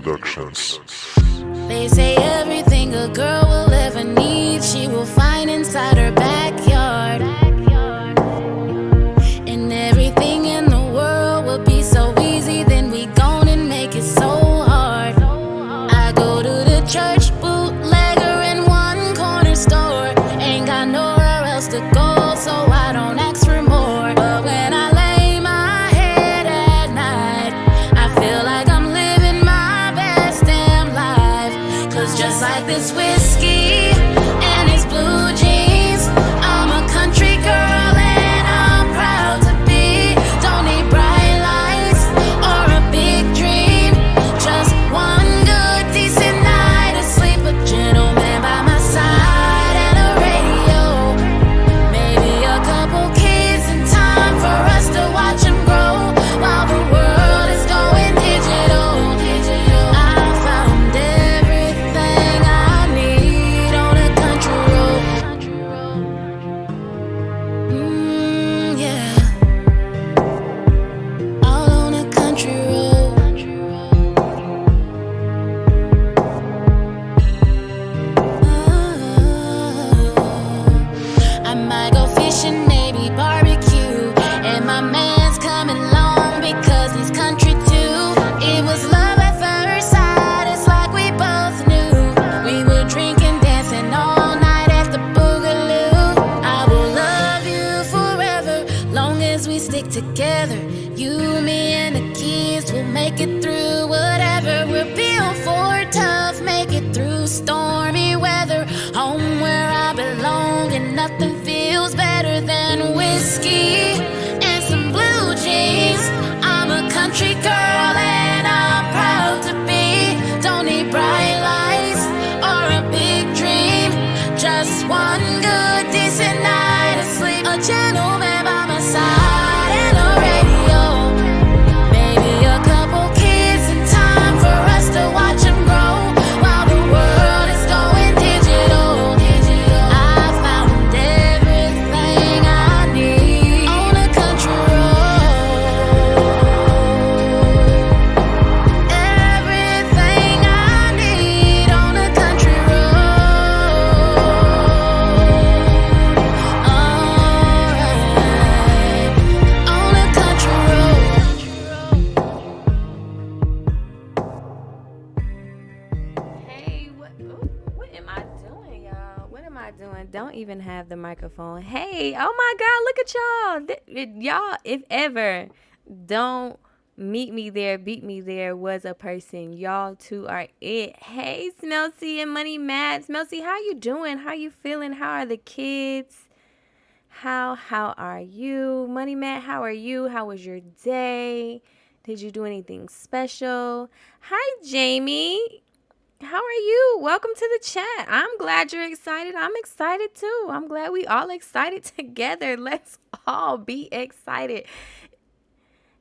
Productions. They say everything a girl will ever need, she will find inside her backyard. And everything in the world would be so easy, then we gon' and make it so hard. I go to the church, bootlegger, and one corner store. Ain't got nowhere else to go, so I don't ask for more. But when I lay my head at night, I feel like I'm living my best damn life. Cause just like this whiskey and these blue jeans, I'm a country girl and I'm proud to be. Don't need bright lights or a big dream, just one good decent night of sleep, a gentleman by my side and a radio, maybe a couple kids and time for us to watch them grow while the world is going digital. I found everything I need on a country road. Yeah, all on a country road. I might go fishing, maybe barbecue, and my man's coming along because he's country too. It was love at first sight, it's like we both knew. We were drinking, dancing all night at the Boogaloo. I will love you forever, long as we stick together. You, me, and the kids will make it through whatever. We're built for tough, make it through stormy weather. Home where I belong, and nothing feels better than whiskey and some blue jeans. I'm a country girl and I'm proud to be. Don't need bright lights or a big dream, just one good decent night of sleep, a gentleman by my side and a radio, maybe a couple kids and time for us to watch them grow while the world is going digital. I found everything I need on a country road. Everything I need on a country road. Alright, on a country road. Hey, what am I doing, y'all? What am I doing? Don't even have the microphone. Hey, oh my God, look at y'all. Y'all, if ever, don't meet me there, beat me there was a person. Y'all two are it. Hey, Smelty and Money Matt. Smelty, how you doing? How you feeling? How are the kids? How are you? Money Matt, how are you? How was your day? Did you do anything special? Hi, Jamie. How are you? Welcome to the chat. I'm glad you're excited. I'm excited too. I'm glad we all excited together. Let's all be excited.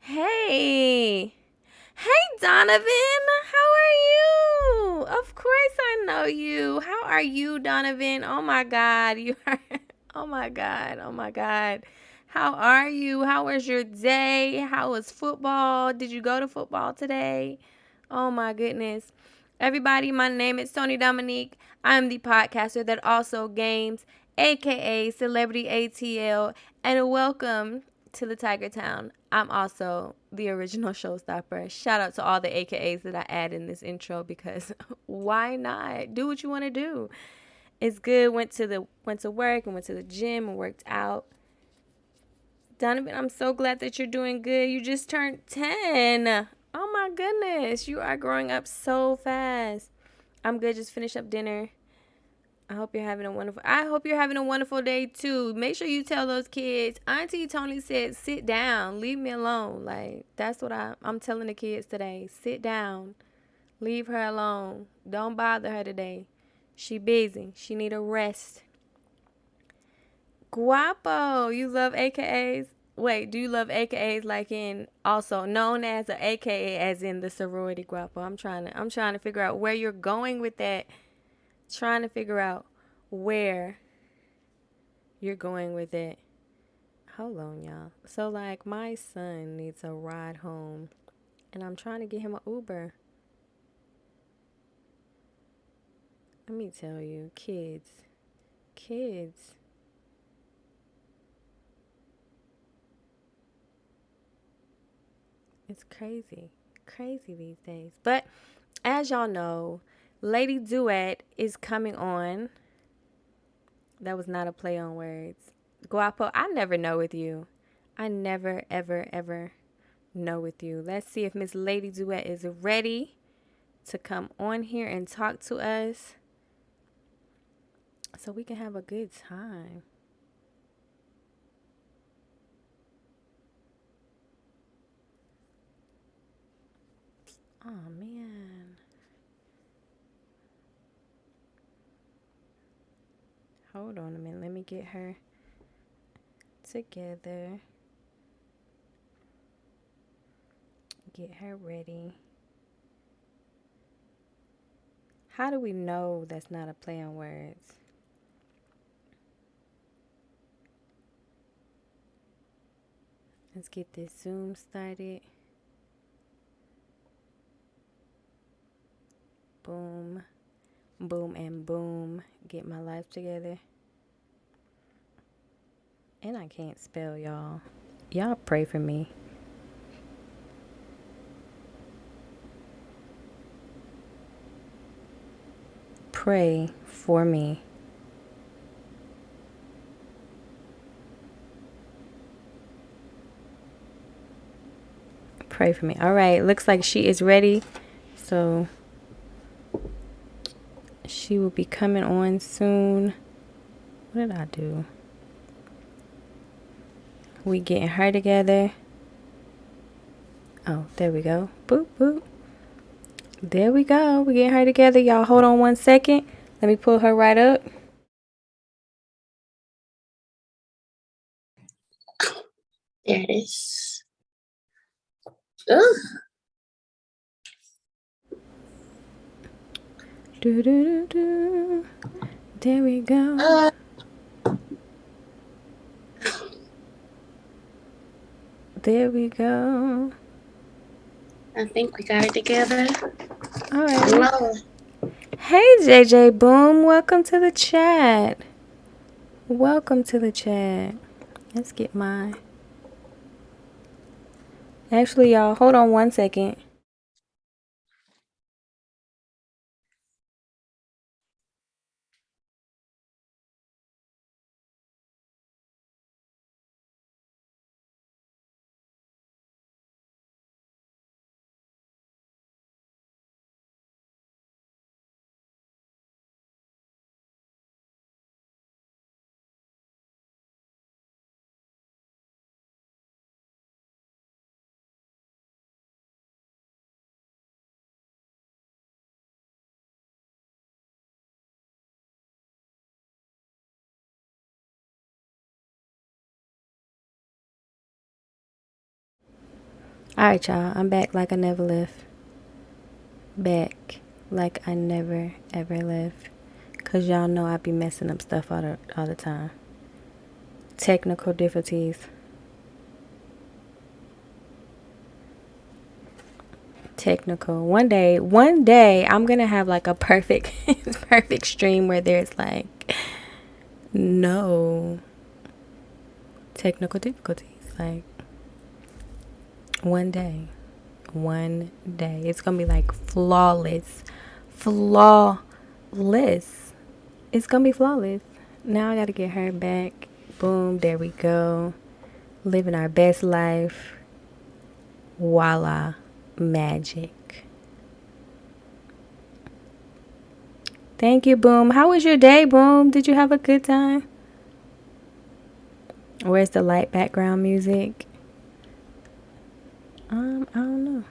Hey. Hey, Donovan. How are you? Of course I know you. How are you, Donovan? Oh my God. You are Oh my God. Oh my God. How are you? How was your day? How was football? Did you go to football today? Oh my goodness. Everybody, my name is Tony Dominique. I'm the podcaster that also games, aka Celebrity ATL, and welcome to the Tiger Town. I'm also the original showstopper. Shout out to all the AKAs that I add in this intro because why not? Do what you want to do. It's good. Went to work and went to the gym and worked out. Donovan, I'm so glad that you're doing good. You just turned 10. Oh my goodness. You are growing up so fast. I'm good. Just finished up dinner. I hope you're having a wonderful day too. Make sure you tell those kids. Auntie Tony said, sit down. Leave me alone. Like, that's what I'm telling the kids today. Sit down. Leave her alone. Don't bother her today. She busy. She need a rest. Guapo, you love AKAs? Wait, do you love AKAs like in also known as a AKA as in the sorority Guapo? I'm trying to figure out where you're going with that. Trying to figure out where you're going with it. Hold on, y'all. So like my son needs a ride home and I'm trying to get him an Uber. Let me tell you, kids. It's crazy these days. But as y'all know, Lady Duet is coming on. That was not a play on words. Guapo, I never know with you. I never, ever know with you. Let's see if Miss Lady Duet is ready to come on here and talk to us so we can have a good time. Oh, man. Hold on a minute. Let me get her together. Get her ready. How do we know that's not a play on words? Let's get this Zoom started. Boom, boom, and boom. Get my life together. And I can't spell, y'all. Y'all pray for me. Pray for me. Pray for me. All right, looks like she is ready. So she will be coming on soon. What did I do? We getting her together. Oh, there we go. Boop, boop. There we go. We getting her together. Y'all hold on 1 second. Let me pull her right up. There it is. Ugh. Do, do, do, do. There we go. There we go. I think we got it together. All right. Hello. Hey, JJ Boom. Welcome to the chat. Welcome to the chat. Let's get mine. Actually, y'all, hold on 1 second. All right, y'all. I'm back like I never left. Back like I never, ever left. Because y'all know I be messing up stuff all the time. Technical difficulties. Technical. One day, I'm going to have like a perfect stream where there's like no technical difficulties. Like, one day. It's going to be like flawless. It's going to be flawless. Now I got to get her back. Boom. There we go. Living our best life. Voila. Magic. Thank you, Boom. How was your day, Boom? Did you have a good time? Where's the light background music? I don't know.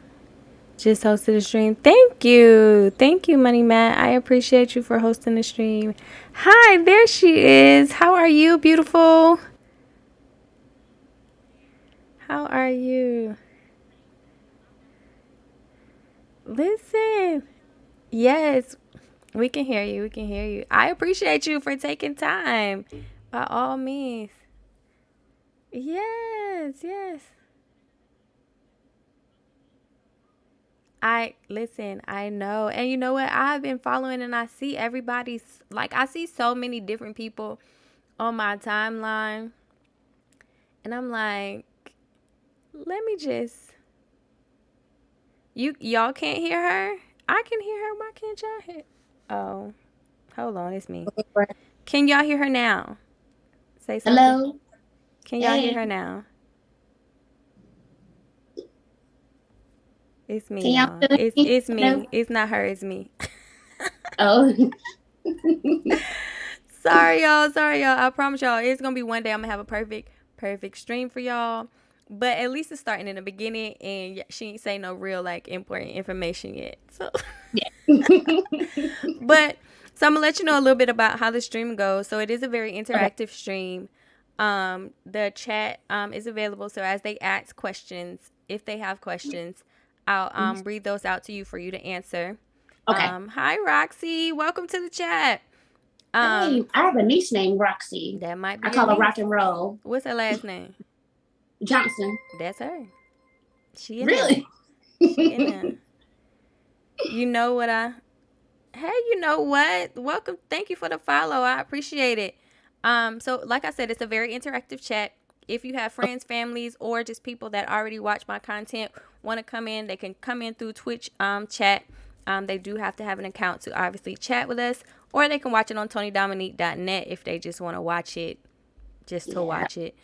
Just hosted a stream. Thank you, Money Matt. I appreciate you for hosting the stream. Hi, there she is. How are you, beautiful? How are you? Listen. Yes, we can hear you. I appreciate you for taking time. By all means. Yes. I know. And you know what? I've been following and I see everybody's like I see so many different people on my timeline. And I'm like, let me just y'all can't hear her? I can hear her. Why can't y'all hear? Oh, hold on, it's me. Can y'all hear her now? Say something. Hello. Can y'all hear Hey. her now? It's me, Can y'all y'all. feel me? It's Hello. me. It's not her, it's me. Oh. Sorry, y'all. Sorry, y'all. I promise y'all, it's gonna be one day I'm gonna have a perfect stream for y'all. But at least it's starting in the beginning, and she ain't say no real like important information yet. So, but so I'm gonna let you know a little bit about how the stream goes. So it is a very Okay. interactive stream. The chat is available. So as they ask questions, if they have questions, I'll read those out to you for you to answer. Okay. Hi Roxy, welcome to the chat. Hey, I have a niece named Roxy. That might be I your call her niece. Rock and Roll What's her last name? Johnson. That's her. She in there. Really? She in there. You know what I Hey, you know what? Welcome. Thank you for the follow. I appreciate it. So like I said, it's a very interactive chat. If you have friends, families, or just people that already watch my content want to come in, they can come in through Twitch chat. They do have to have an account to obviously chat with us, or they can watch it on TonyDominique.net if they just want to watch it just to Yeah. watch it.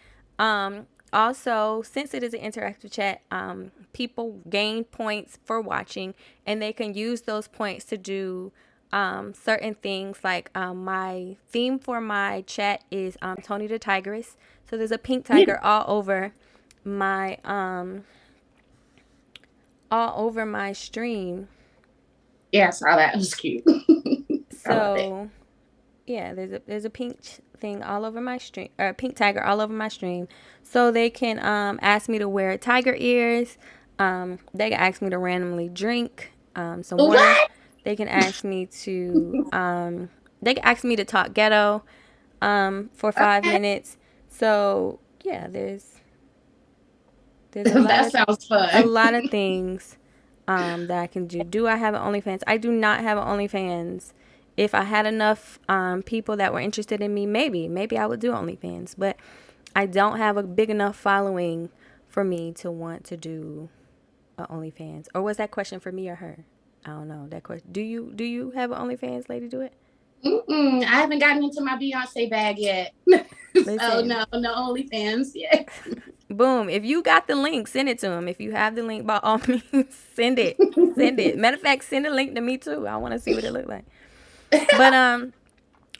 Also, since it is an interactive chat, people gain points for watching, and they can use those points to do certain things. Like my theme for my chat is Tony the Tigress. So there's a pink tiger all over my stream. Yeah, I saw that. It was cute. I love it. So yeah, there's a pink thing all over my stream, or a pink tiger all over my stream. So they can ask me to wear tiger ears. They can ask me to randomly drink some water. What? They can ask me to talk ghetto for 5 minutes. So yeah, there's That sounds a fun. lot of things that I can do. Do I have an OnlyFans? I do not have an OnlyFans. If I had enough people that were interested in me, maybe I would do OnlyFans. But I don't have a big enough following for me to want to do a OnlyFans. Or was that question for me or her? I don't know that question. Do you have an OnlyFans, Lady Duet? I haven't gotten into my Beyonce bag yet. So Listen, no OnlyFans yet. boom. If you got the link, send it to him. If you have the link, by all means, send it. Send it. Matter of fact, send a link to me too. I want to see what it look like. But all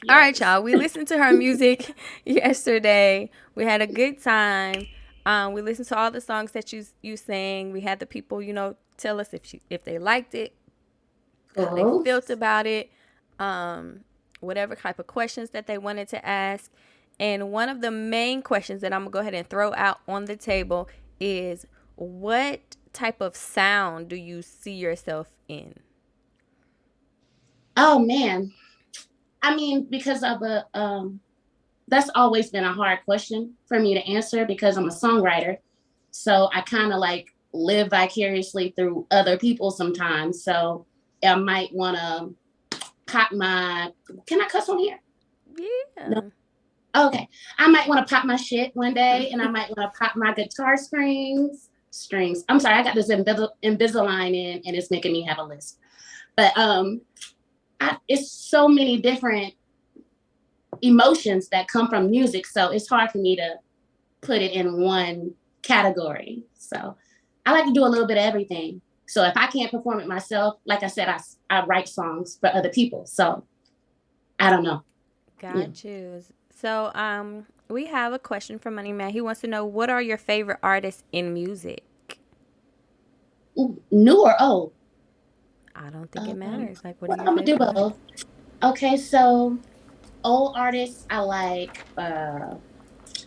right, Yes. y'all. We listened to her music yesterday. We had a good time. We listened to all the songs that you sang. We had the people, tell us if they liked it, how they Cool. felt about it, whatever type of questions that they wanted to ask. And one of the main questions that I'm gonna go ahead and throw out on the table is, what type of sound do you see yourself in? Oh man. I mean, because of a that's always been a hard question for me to answer because I'm a songwriter. So I kind of like live vicariously through other people sometimes. So I might want to pop my, can I cuss on here? No. Yeah. Okay. I might want to pop my shit one day and I might want to pop my guitar strings. I'm sorry, I got this Invisalign in and it's making me have a list. But it's so many different emotions that come from music. So it's hard for me to put it in one category. So I like to do a little bit of everything. So if I can't perform it myself, like I said, I write songs for other people. So I don't know. Got you. So, we have a question from Money Man. He wants to know, what are your favorite artists in music? Ooh, new or old? I don't think it matters. Like, what are Well, your I'm gonna do favorite both. artists? Okay, so old artists, I like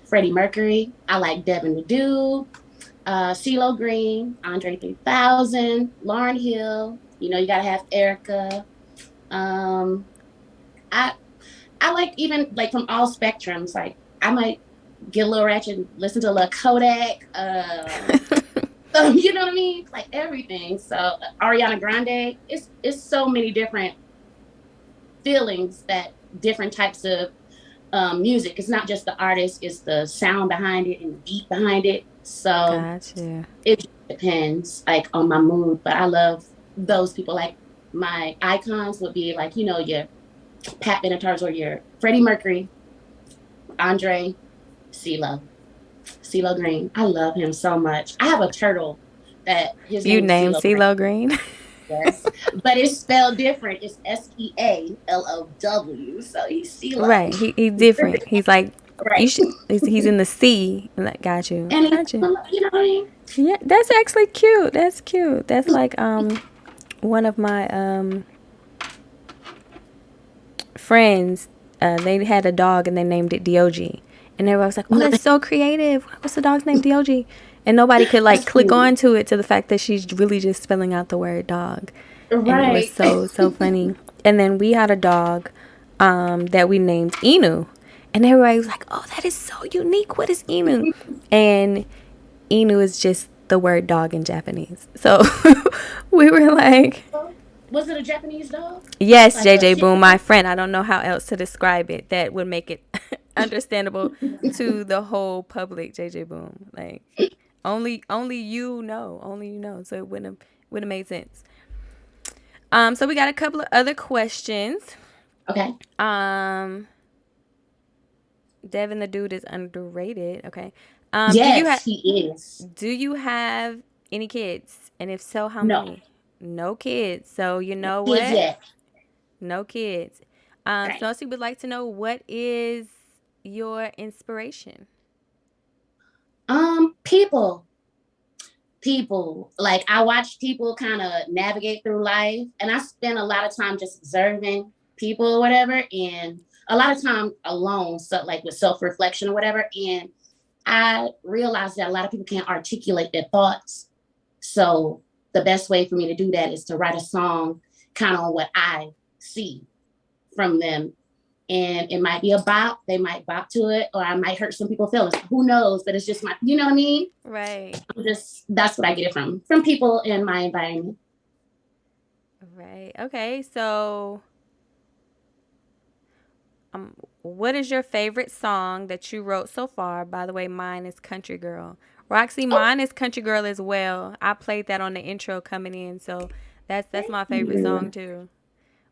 Freddie Mercury. I like Devin Ledoux, CeeLo Green, Andre 3000, Lauryn Hill. You know, you gotta have Erica. Um, I I like even like from all spectrums. Like I might get a little ratchet and listen to a little Kodak. You know what I mean? Like everything. So Ariana Grande, it's so many different feelings that different types of music. It's not just the artist, it's the sound behind it and the beat behind it. So Gotcha. it just depends like on my mood. But I love those people. Like my icons would be like, your Pat Benatar's or your Freddie Mercury, Andre, CeeLo, CeeLo Green. I love him so much. I have a turtle that his You name is named CeeLo Green. CeeLo Green? Yes, but it's spelled different. It's Sealow. So he's CeeLo. Right. He's different. He's like, you Right. should. He's in the C. Like, got you. And Got you. you know what I mean? Yeah, that's actually cute. That's cute. That's like one of my friends. They had a dog and they named it Dog, and everybody was like, "Oh, that's so creative. What's the dog's name, Dog?" And nobody could like That's click cute. on to it, to the fact that she's really just spelling out the word dog, and it was Right. so funny. And then we had a dog that we named Inu, and everybody was like, "Oh, that is so unique. What is Inu?" And Inu is just the word dog in Japanese. So we were like, Was it a Japanese dog? yes, Like a JJ Shih Boom, my friend. I don't know how else to describe it that would make it understandable to the whole public, JJ Boom. Like only you know. Only you know. So it wouldn't have made sense. So we got a couple of other questions. Okay. Devin the dude is underrated. Okay. Yes, he is. Do you have any kids? And if so, how No, many? No kids. So you no know kids what? yet. No kids. Right. So she would like to know, what is your inspiration? People. People. Like I watch people kind of navigate through life, and I spend a lot of time just observing people or whatever, and a lot of time alone, so like with self-reflection or whatever. And I realized that a lot of people can't articulate their thoughts. So the best way for me to do that is to write a song kind of on what I see from them. And it might be a bop, they might bop to it, or I might hurt some people's feelings. Who knows? But it's just you know what I mean? Right. That's what I get it from people in my environment. Right. Okay. So, what is your favorite song that you wrote so far? By the way, mine is Country Girl. Roxy, Oh, mine is Country Girl as well. I played that on the intro coming in, so that's thank my favorite song you. too.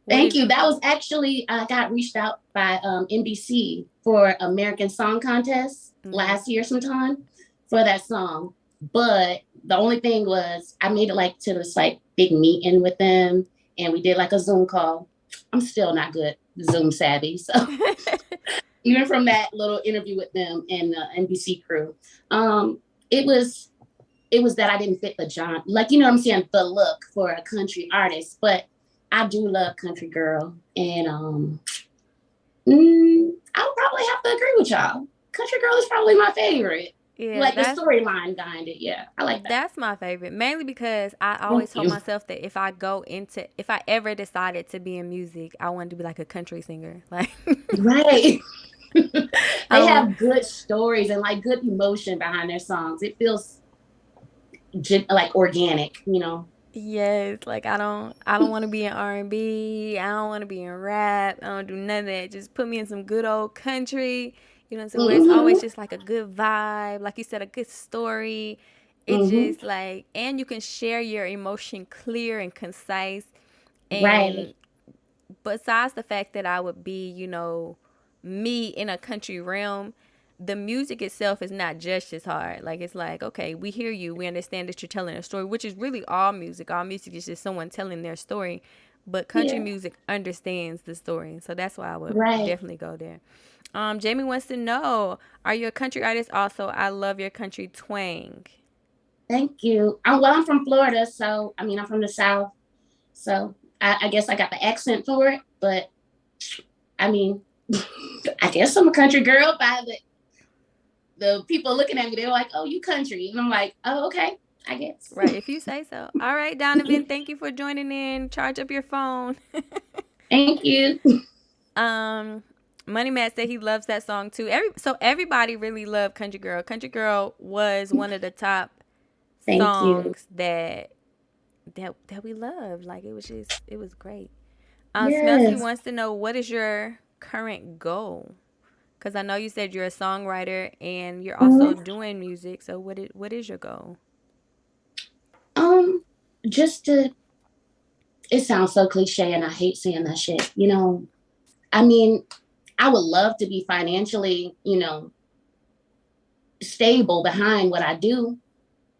What Thank is you. That was actually, I got reached out by NBC for American Song Contest last year sometime for that song. But the only thing was I made it like to this like big meeting with them, and we did like a Zoom call. I'm still not good Zoom savvy. So even from that little interview with them and the NBC crew, it was that I didn't fit the genre. Like, you know what I'm saying? The look for a country artist. But I do love Country Girl. And I'll probably have to agree with y'all. Country Girl is probably my favorite. Yeah, Like the storyline behind it. Yeah, I like that. that's my favorite, mainly because I always Thank told you. myself that if I ever decided to be in music, I wanted to be like a country singer. Like, Right. I They don't want. have good stories and like good emotion behind their songs. It feels like organic. Yes, like I don't want to be in R&B. I don't want to be in rap. I don't do none of that. Just put me in some good old country. You know what I'm saying? Where it's always Mm-hmm. just like a good vibe, like you said, a good story. It Mm-hmm. just like, and you can share your emotion clear and concise. Right. And besides the fact that I would be, me in a country realm, the music itself is not just as hard. Like, it's like, okay, we hear you, we understand that you're telling a story, which is really all music. All music is just someone telling their story, but country Yeah. music understands the story. So that's why I would Right. definitely go there. Jamie wants to know, are you a country artist? Also, I love your country twang. Thank you. I'm from Florida, so I mean, I'm from the South, so I guess I got the accent for it. But I mean, I guess I'm a country girl by the people looking at me. They're like, "Oh, you country," and I'm like, "Oh, okay, I guess." Right, if you say so. All right, Donovan, thank you for joining in. Charge up your phone. Thank you. Um, Money Matt said he loves that song too. Everybody really loved Country Girl. Country Girl was one of the top Thank you. songs that we love. Like it was great. Smelsky Yes. wants to know, what is your current goal? Because I know you said you're a songwriter and you're also Mhm. doing music. So what is your goal? Um, just to, it sounds so cliche and I hate saying that shit. I mean, I would love to be financially, stable behind what I do,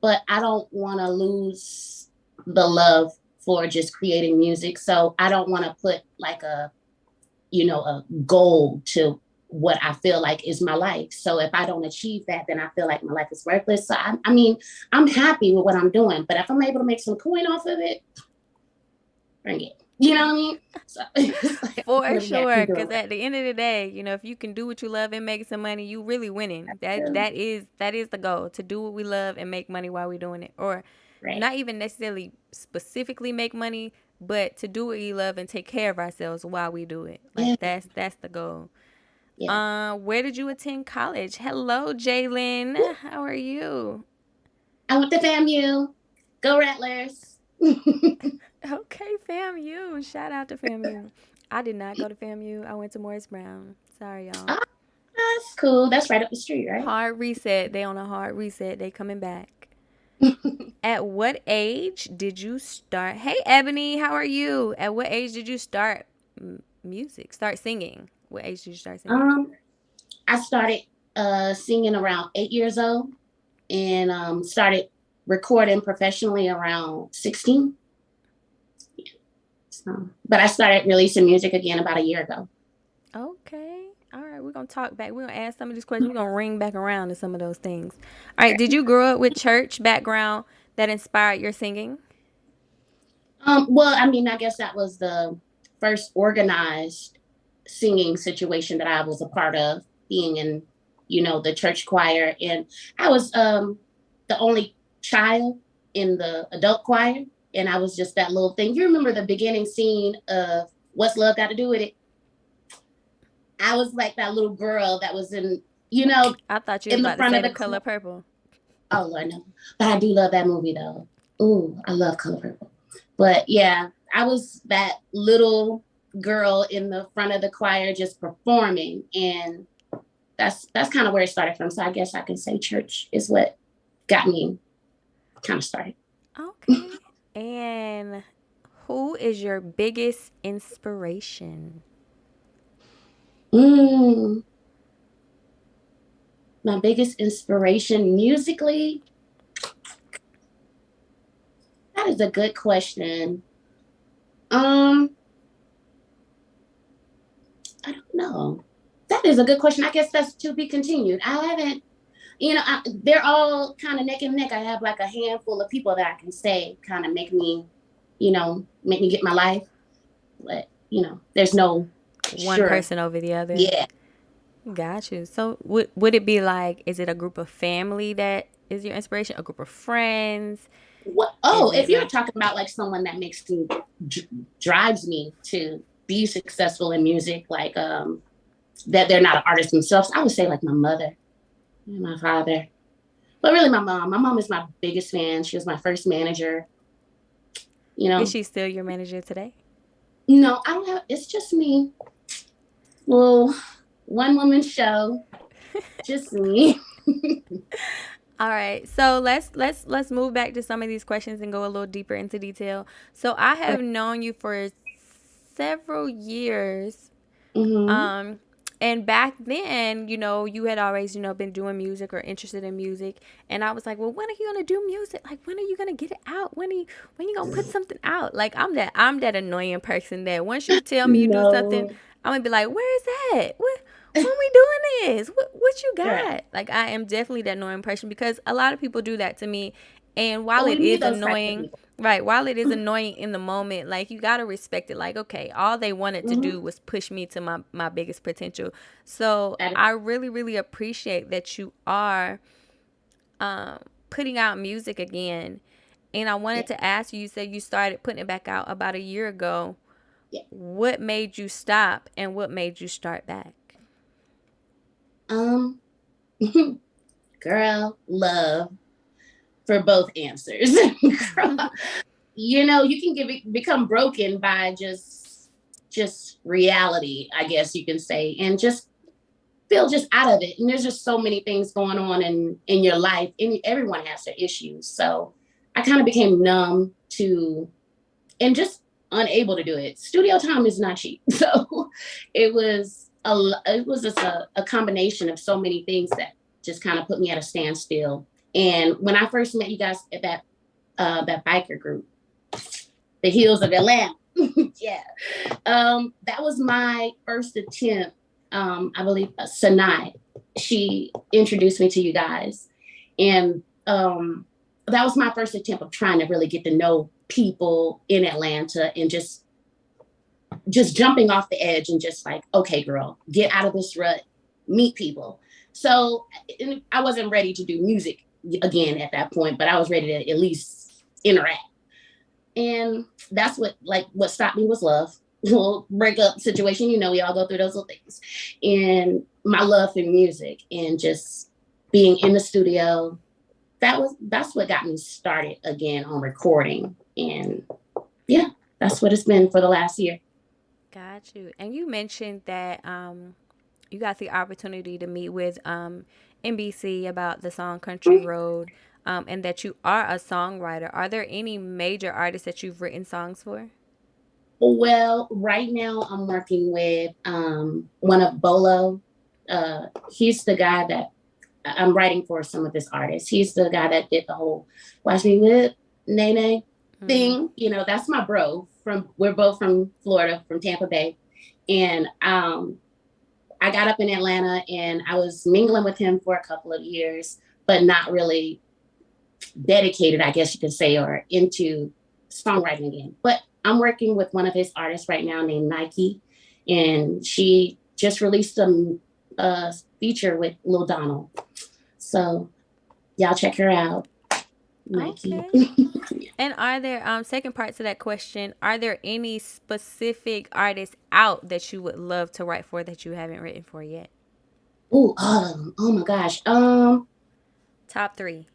but I don't want to lose the love for just creating music. So I don't want to put like a goal to what I feel like is my life. So if I don't achieve that, then I feel like my life is worthless. So I mean, I'm happy with what I'm doing, but if I'm able to make some coin off of it, bring it. You know what I mean? So it's like I'm For really happy sure, doing because at the end of the day, if you can do what you love and make some money, you really winning. That that. that is that is the goal, to do what we love and make money while we're doing it, or Right. not even necessarily specifically make money, but to do what we love and take care of ourselves while we do it. Yeah. Like that's the goal. Yeah. Where did you attend college? Hello, Jalen. How are you? I went to FAMU. Go Rattlers. Okay, FAMU. Shout out to FAMU. I did not go to FAMU. I went to Morris Brown. Sorry, y'all. Oh, that's cool. That's right up the street, right? Hard reset. They on a hard reset. They coming back. At what age did you start? Hey, Ebony, how are you? At what age did you start music? Start singing? What age did you start singing? um, I started singing around 8 years old and started recording professionally around 16. So, but I started releasing music again about a year ago. Okay. All right. We're going to talk back. We're going to ask some of these questions. We're going to ring back around to some of those things. All right. Did you grow up with church background that inspired your singing? Well, I mean, I guess that was the first organized singing situation that I was a part of, being in, the church choir. And I was the only child in the adult choir. And I was just that little thing. You remember the beginning scene of What's Love Got to Do with It? I was like that little girl that was I thought you was in the about to front say of The the Color Purple. oh Lord, no. But I do love that movie though. Ooh, I love Color Purple. But yeah, I was that little girl in the front of the choir just performing, and that's kind of where it started from. So I guess I can say church is what got me kind of started. Okay. And who is your biggest inspiration? Mm, my biggest inspiration musically, that is a good question. Um, I don't know. That is a good question. I guess that's to be continued. I haven't, they're all kind of neck and neck. I have like a handful of people that I can say kind of make me get my life. But, there's no One sure. person over the other. Yeah. Got you. So would it be like, is it a group of family that is your inspiration? A group of friends? What? Is Oh, if it you're like, talking about like someone that makes me, drives me to be successful in music, like that they're not an artist themselves, I would say like my mother and my father. But really my mom. My mom is my biggest fan. She was my first manager. You is know, she still your manager today? no, I don't have, it's just me. Well, one woman show, just me. All right. So let's move back to some of these questions and go a little deeper into detail. So I have known you for several years. Mm-hmm. Um and back then, you had always, been doing music or interested in music. And I was like, well, when are you gonna do music? Like, when are you gonna get it out? When you gonna put something out? Like, I'm that annoying person that once you tell me you do something, No. I'm gonna be like, where is that? When we doing this? What you Right. got? Like, I am definitely that annoying person, because a lot of people do that to me. And while But we it need is those types of annoying, people. right, while it is annoying in the moment, like, you got to respect it. Like, okay, all they wanted to Mm-hmm. do was push me to my biggest potential. So That is, I really, really appreciate that you are um, putting out music again. And I yeah. wanted to ask you, you said you started putting it back out about a year ago. Yeah. What made you stop and what made you start back? Um, girl, love. for both answers. You know, you can become broken by just reality, I guess you can say, and just feel just out of it. And there's just so many things going on in your life, and everyone has their issues. So I kind of became numb to, and just unable to do it. Studio time is not cheap. So it was just a combination of so many things that just kind of put me at a standstill. And when I first met you guys at that biker group, the Hills of Atlanta, yeah, that was my first attempt. I believe Sanai, she introduced me to you guys, and that was my first attempt of trying to really get to know people in Atlanta, and just jumping off the edge and just like, okay, girl, get out of this rut, meet people. So I wasn't ready to do music again at that point, but I was ready to at least interact. And that's what stopped me was love. Little breakup situation, you know, we all go through those little things. And my love for music and just being in the studio, that's what got me started again on recording. And yeah, that's what it's been for the last year. Got you. And you mentioned that you got the opportunity to meet with NBC about the song Country Road, and that you are a songwriter. Are there any major artists that you've written songs for? Well, right now I'm working with one of Bolo. He's the guy that I'm writing for, some of this artists. He's the guy that did the whole Watch Me Whip, Nene thing. You know, that's my bro. We're both from Florida, from Tampa Bay. And I got up in Atlanta and I was mingling with him for a couple of years, but not really dedicated, I guess you could say, or into songwriting again. But I'm working with one of his artists right now named Nike, and she just released a feature with Lil Donald. So y'all check her out, Nike. Okay. And are there, second part to that question, are there any specific artists out that you would love to write for that you haven't written for yet? Ooh, all of them. Oh my gosh. Top three.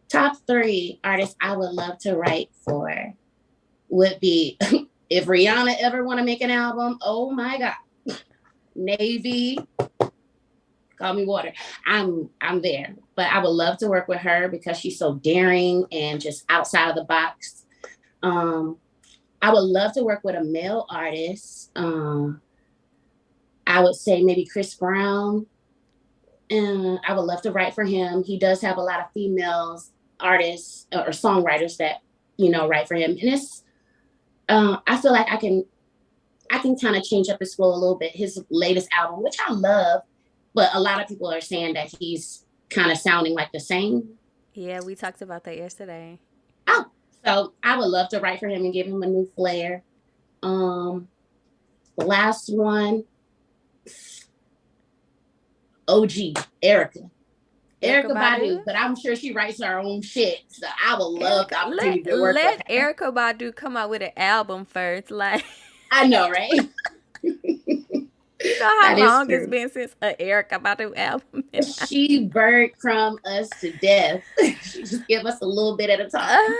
Top three artists I would love to write for would be if Rihanna ever want to make an album. Oh my God, Navy, call me water. I'm there, but I would love to work with her because she's so daring and just outside of the box. I would love to work with a male artist. I would say maybe Chris Brown. And I would love to write for him. He does have a lot of females artists or songwriters that, you know, write for him. And it's, I feel like I can kind of change up his flow a little bit. His latest album, which I love, but a lot of people are saying that he's kind of sounding like the same. Yeah, we talked about that yesterday. Oh, so I would love to write for him and give him a new flair. The last one, OG, Erica Badu, but I'm sure she writes her own shit. So I would love the opportunity to work with her. Let Erykah Badu come out with an album first. Like, I know, right? You know how long it's been since an Erykah Badu album? She breadcrumb us to death. She just give us a little bit at a time.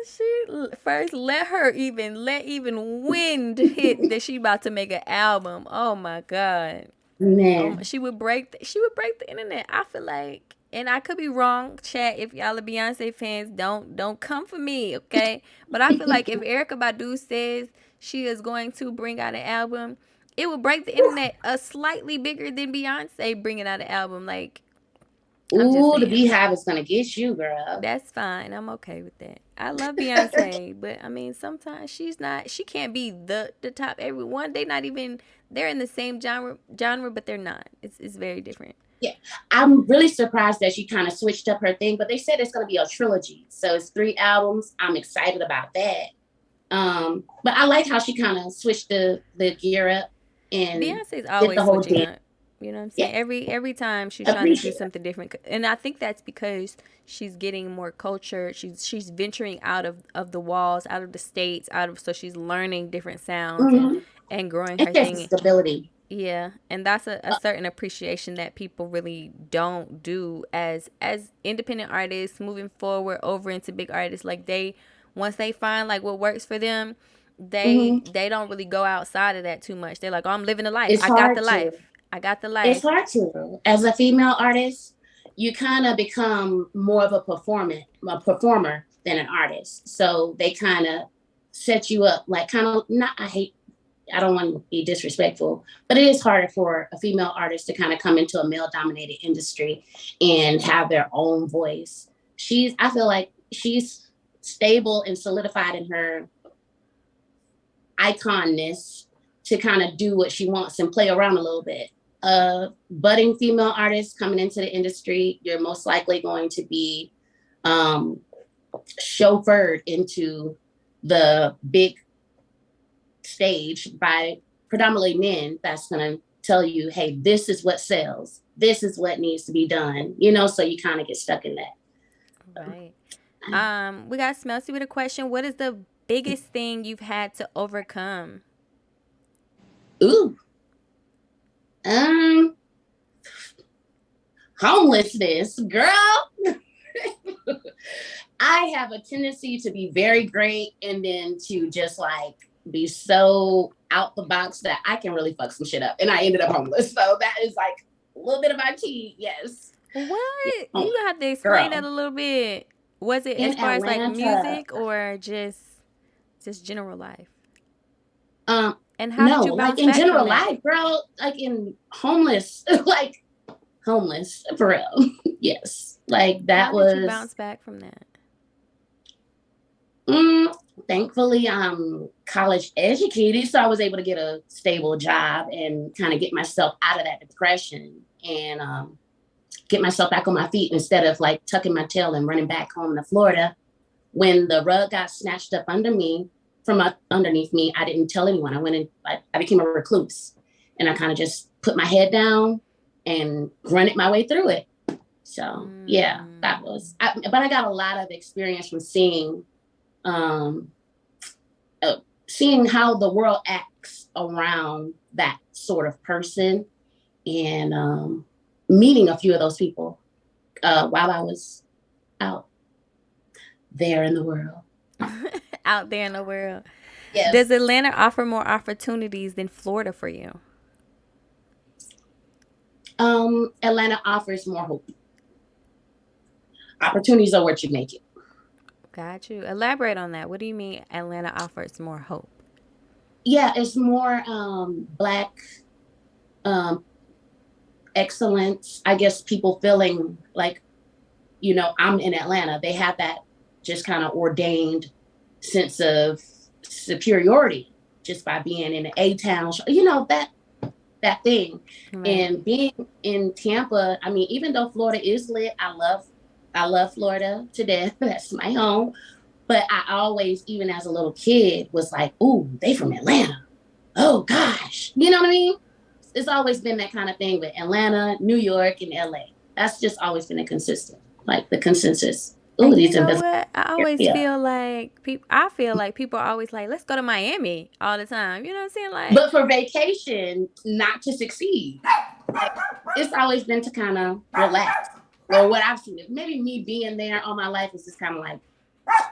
She first let even wind hit that she about to make an album. Oh my God. Man. She would break the internet. I feel like, and I could be wrong, chat. If y'all are Beyonce fans, don't come for me, okay? But I feel like if Erykah Badu says she is going to bring out an album, it will break the internet slightly bigger than Beyonce bringing out an album. Like, ooh, the Beehive is gonna get you, girl. That's fine. I'm okay with that. I love Beyonce, but I mean, sometimes she can't be the top everyone. They're in the same genre, but they're not. It's very different. Yeah, I'm really surprised that she kind of switched up her thing, but they said it's gonna be a trilogy, so it's 3 albums. I'm excited about that. But I like how she kind of switched the gear up, and Beyonce's always switching up. You know what I'm saying? Yeah. Every time she's trying to do something different, and I think that's because she's getting more culture. She's venturing out of the walls, out of the states, so she's learning different sounds and growing her thing. Stability. Yeah, and that's a certain appreciation that people really don't do as independent artists moving forward over into big artists. Like they once they find like what works for them, Mhm. they don't really go outside of that too much. They're like, "Oh, I'm living the life. It's I got hard the to. life. I got the It's life." hard to. As a female artist, you kind of become more of a performer than an artist. So they kind of set you up like kind of not. I don't want to be disrespectful, but it is harder for a female artist to kind of come into a male dominated industry and have their own voice. I feel like she's stable and solidified in her iconness to kind of do what she wants and play around a little bit. Budding female artists coming into the industry, you're most likely going to be um, chauffeured into the big stage by predominantly men that's going to tell you, hey, this is what sells. This is what needs to be done, so you kind of get stuck in that. Right. We got Smelty with a question. What is the biggest thing you've had to overcome? Ooh. Um, Homelessness, girl. I have a tendency to be very great and then to just like be so out the box that I can really fuck some shit up. And I ended up homeless. So that is like a little bit of my tea. Yes. Yeah, What? You have to explain that girl. a little bit. Was it as In far as like Atlanta, music or just general life? um, And how did no, you like bounce in back from general that? life, girl, like in homeless, like homeless for real. Yes. Like How that did you was bounce back from that? Mm, thankfully, I'm college educated, so I was able to get a stable job and kind of get myself out of that depression and get myself back on my feet instead of like tucking my tail and running back home to Florida. When the rug got snatched up from underneath me, I didn't tell anyone. I went and I became a recluse, and I kind of just put my head down and grunted my way through it. So yeah, that was. But I got a lot of experience from um, seeing how the world acts around that sort of person and meeting a few of those people while I was out there in the world. Out there in the world. Yes. Does Atlanta offer more opportunities than Florida for you? Atlanta offers more hope. Opportunities are what you make it. Got you. Elaborate on that. What do you mean Atlanta offers more hope? Yeah, it's more Black um, excellence. I guess people feeling like, I'm in Atlanta. They have that just kind of ordained sense of superiority just by being in an A-town, that thing. Right. And being in Tampa, I mean, even though Florida is lit, I love Florida to death. That's my home. But I always, even as a little kid, was like, ooh, they from Atlanta. Oh gosh. You know what I mean? It's always been that kind of thing with Atlanta, New York, and LA. That's just always been a consistent, like the consensus. Ooh, And you these know invisible. what? I always Yeah. feel like people. I feel like people are always like, "Let's go to Miami" all the time. You know what I'm saying? Like, But for vacation, not to succeed. Like, it's always been to kind of relax. Or what I've seen. Maybe me being there all my life is just kind of like,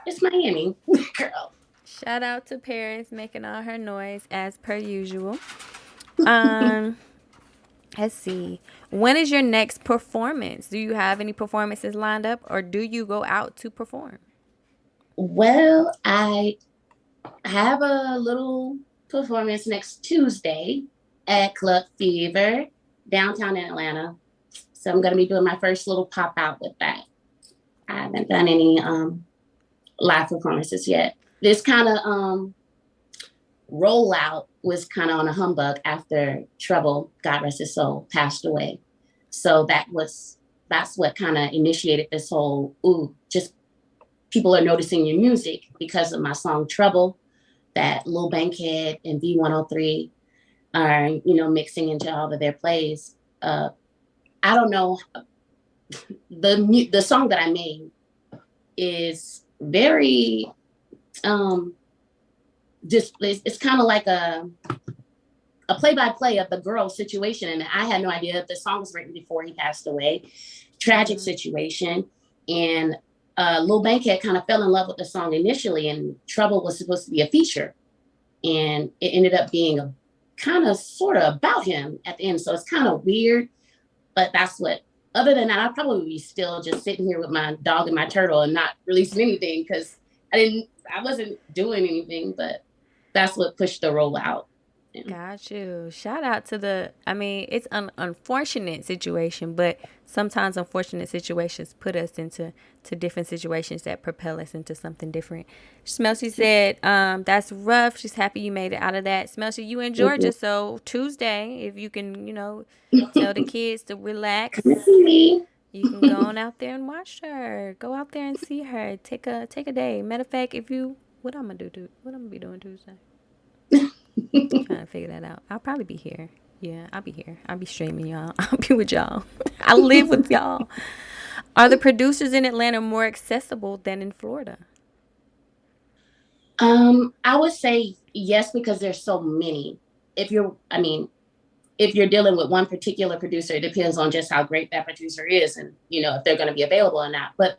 it's Miami, girl. shout out to Paris making all her noise as per usual. Um, let's see. When is your next performance? Do you have any performances lined up, or do you go out to perform? Well, I have a little performance next Tuesday at Club Fever downtown in Atlanta. So I'm going to be doing my first little pop out with that. I haven't done any live performances yet. This kind of rollout was kind of on a humbug after Trouble, God rest his soul, passed away. So that's what kind of initiated this whole, just people are noticing your music because of my song Trouble that Lil Bankhead and V103 are, mixing into all of their plays. I don't know. The song that I made is very just it's kind of like a a play-by-play of the girl's situation. And I had no idea the song was written before he passed away. Tragic situation. And Lil Bankhead kind of fell in love with the song initially, and Trouble was supposed to be a feature. And it ended up being a kind of sort of about him at the end. So it's kind of weird, but that's what, other than that, I'd probably be still just sitting here with my dog and my turtle and not releasing anything because I wasn't doing anything, but that's what pushed the roll out. Got you. Shout out to it's an unfortunate situation, but sometimes unfortunate situations put us into different situations that propel us into something different. Smelty said, that's rough. She's happy you made it out of that. Smelty, you in Georgia, so Tuesday, if you can, tell the kids to relax, you can go on out there and watch her. Go out there and see her. Take a day. Matter of fact, what I'm gonna be doing Tuesday? Trying to figure that out. I'll probably be here. Yeah, I'll be here. I'll be streaming, y'all. I'll be with y'all. I live with y'all. Are the producers in Atlanta more accessible than in Florida? I would say yes, because there's so many. If you're dealing with one particular producer, it depends on just how great that producer is and, if they're going to be available or not. But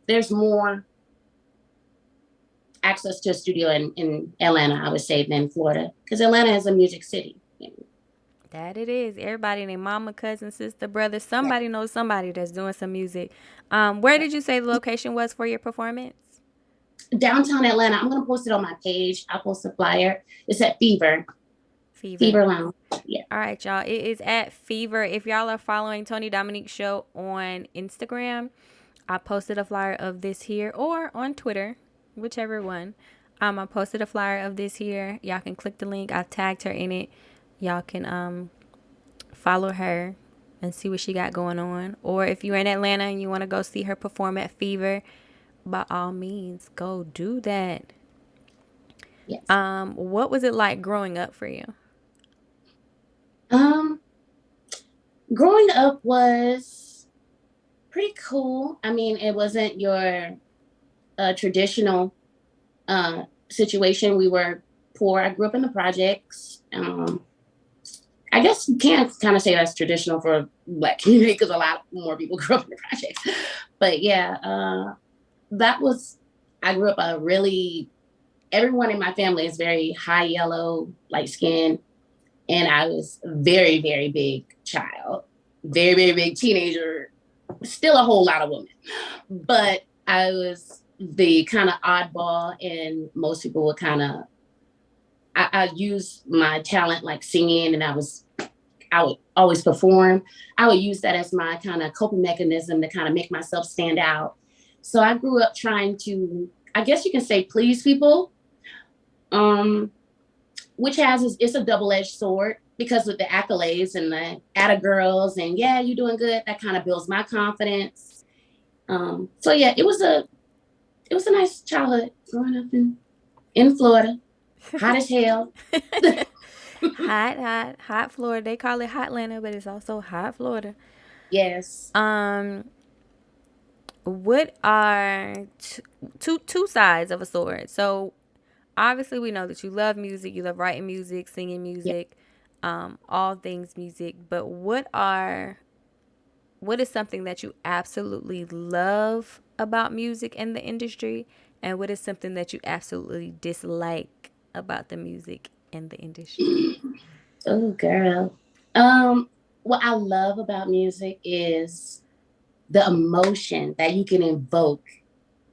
there's more access to a studio in Atlanta, I would say, than Florida, because Atlanta is a music city. That it is. Everybody named mama, cousin, sister, brother, somebody knows somebody that's doing some music. Where did you say the location was for your performance? Downtown Atlanta. I'm going to post it on my page. I'll post a flyer. It's at Fever Lounge. Yeah. All right, y'all. It is at Fever. If y'all are following Tony Dominique's show on Instagram, I posted a flyer of this here, or on Twitter, whichever one. I posted a flyer of this here. Y'all can click the link. I tagged her in it. Y'all can follow her and see what she got going on. Or if you're in Atlanta and you want to go see her perform at Fever, by all means, go do that. Yes. What was it like growing up for you? Growing up was pretty cool. I mean, it wasn't your traditional situation. We were poor. I grew up in the projects. I guess you can't kind of say that's traditional for Black community because a lot more people grew up in the projects. But yeah, I grew up everyone in my family is very high yellow, light skin. And I was a very, very big child, very, very big teenager, still a whole lot of women. But I was the kind of oddball, and most people would I use my talent like singing, and I would always perform. I would use that as my kind of coping mechanism to kind of make myself stand out. So I grew up trying to, I guess you can say, please people, which it's a double-edged sword, because with the accolades and the atta girls and yeah, you're doing good, that kind of builds my confidence. So yeah, it was a nice childhood growing up in Florida. Hot as hell. hot Florida. They call it hot Atlanta, but it's also hot Florida. Yes. What are two sides of a sword? So obviously we know that you love music, you love writing music, singing music, all things music. But what is something that you absolutely love about music and the industry, and what is something that you absolutely dislike about the music and the industry? Oh, girl. What I love about music is the emotion that you can invoke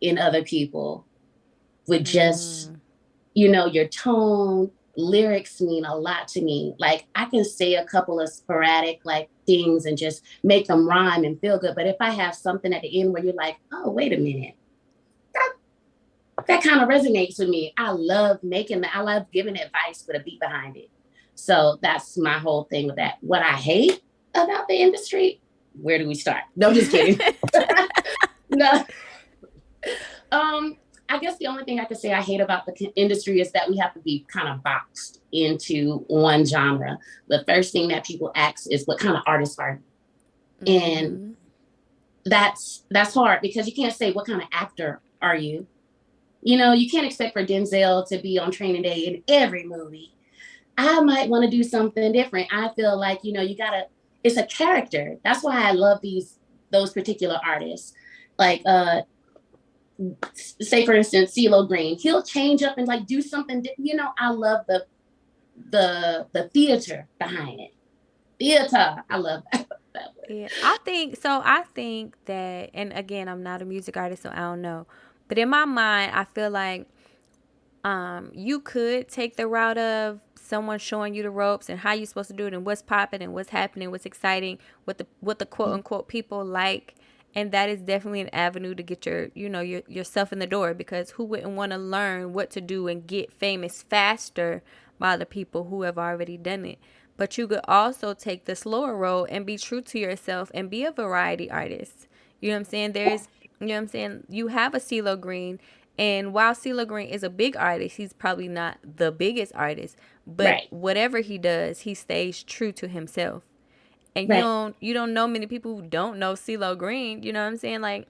in other people with just, your tone. Lyrics mean a lot to me. Like, I can say a couple of sporadic things and just make them rhyme and feel good. But if I have something at the end where you're like, oh, wait a minute, that kind of resonates with me. I love giving advice with a beat behind it. So that's my whole thing with that. What I hate about the industry, where do we start? No, just kidding. No. I guess the only thing I could say I hate about the industry is that we have to be kind of boxed into one genre. The first thing that people ask is, what kind of artist are you? And that's hard, because you can't say, what kind of actor are you? You can't expect for Denzel to be on Training Day in every movie. I might want to do something different. I feel like, you gotta, it's a character. That's why I love those particular artists. Like, say for instance, CeeLo Green, he'll change up and like do something. I love the theater behind it. Theater, I love that word. Yeah, I think so. I think that, and again, I'm not a music artist, so I don't know. But in my mind, I feel like you could take the route of someone showing you the ropes and how you're supposed to do it and what's popping and what's happening, what's exciting, what the quote unquote people like, and that is definitely an avenue to get yourself in the door, because who wouldn't want to learn what to do and get famous faster by the people who have already done it. But you could also take the slower road and be true to yourself and be a variety artist. You know what I'm saying? You know what I'm saying? You have a CeeLo Green, and while CeeLo Green is a big artist, he's probably not the biggest artist. But Right, whatever he does, he stays true to himself. And you right. don't you don't know many people who don't know CeeLo Green. You know what I'm saying? Like,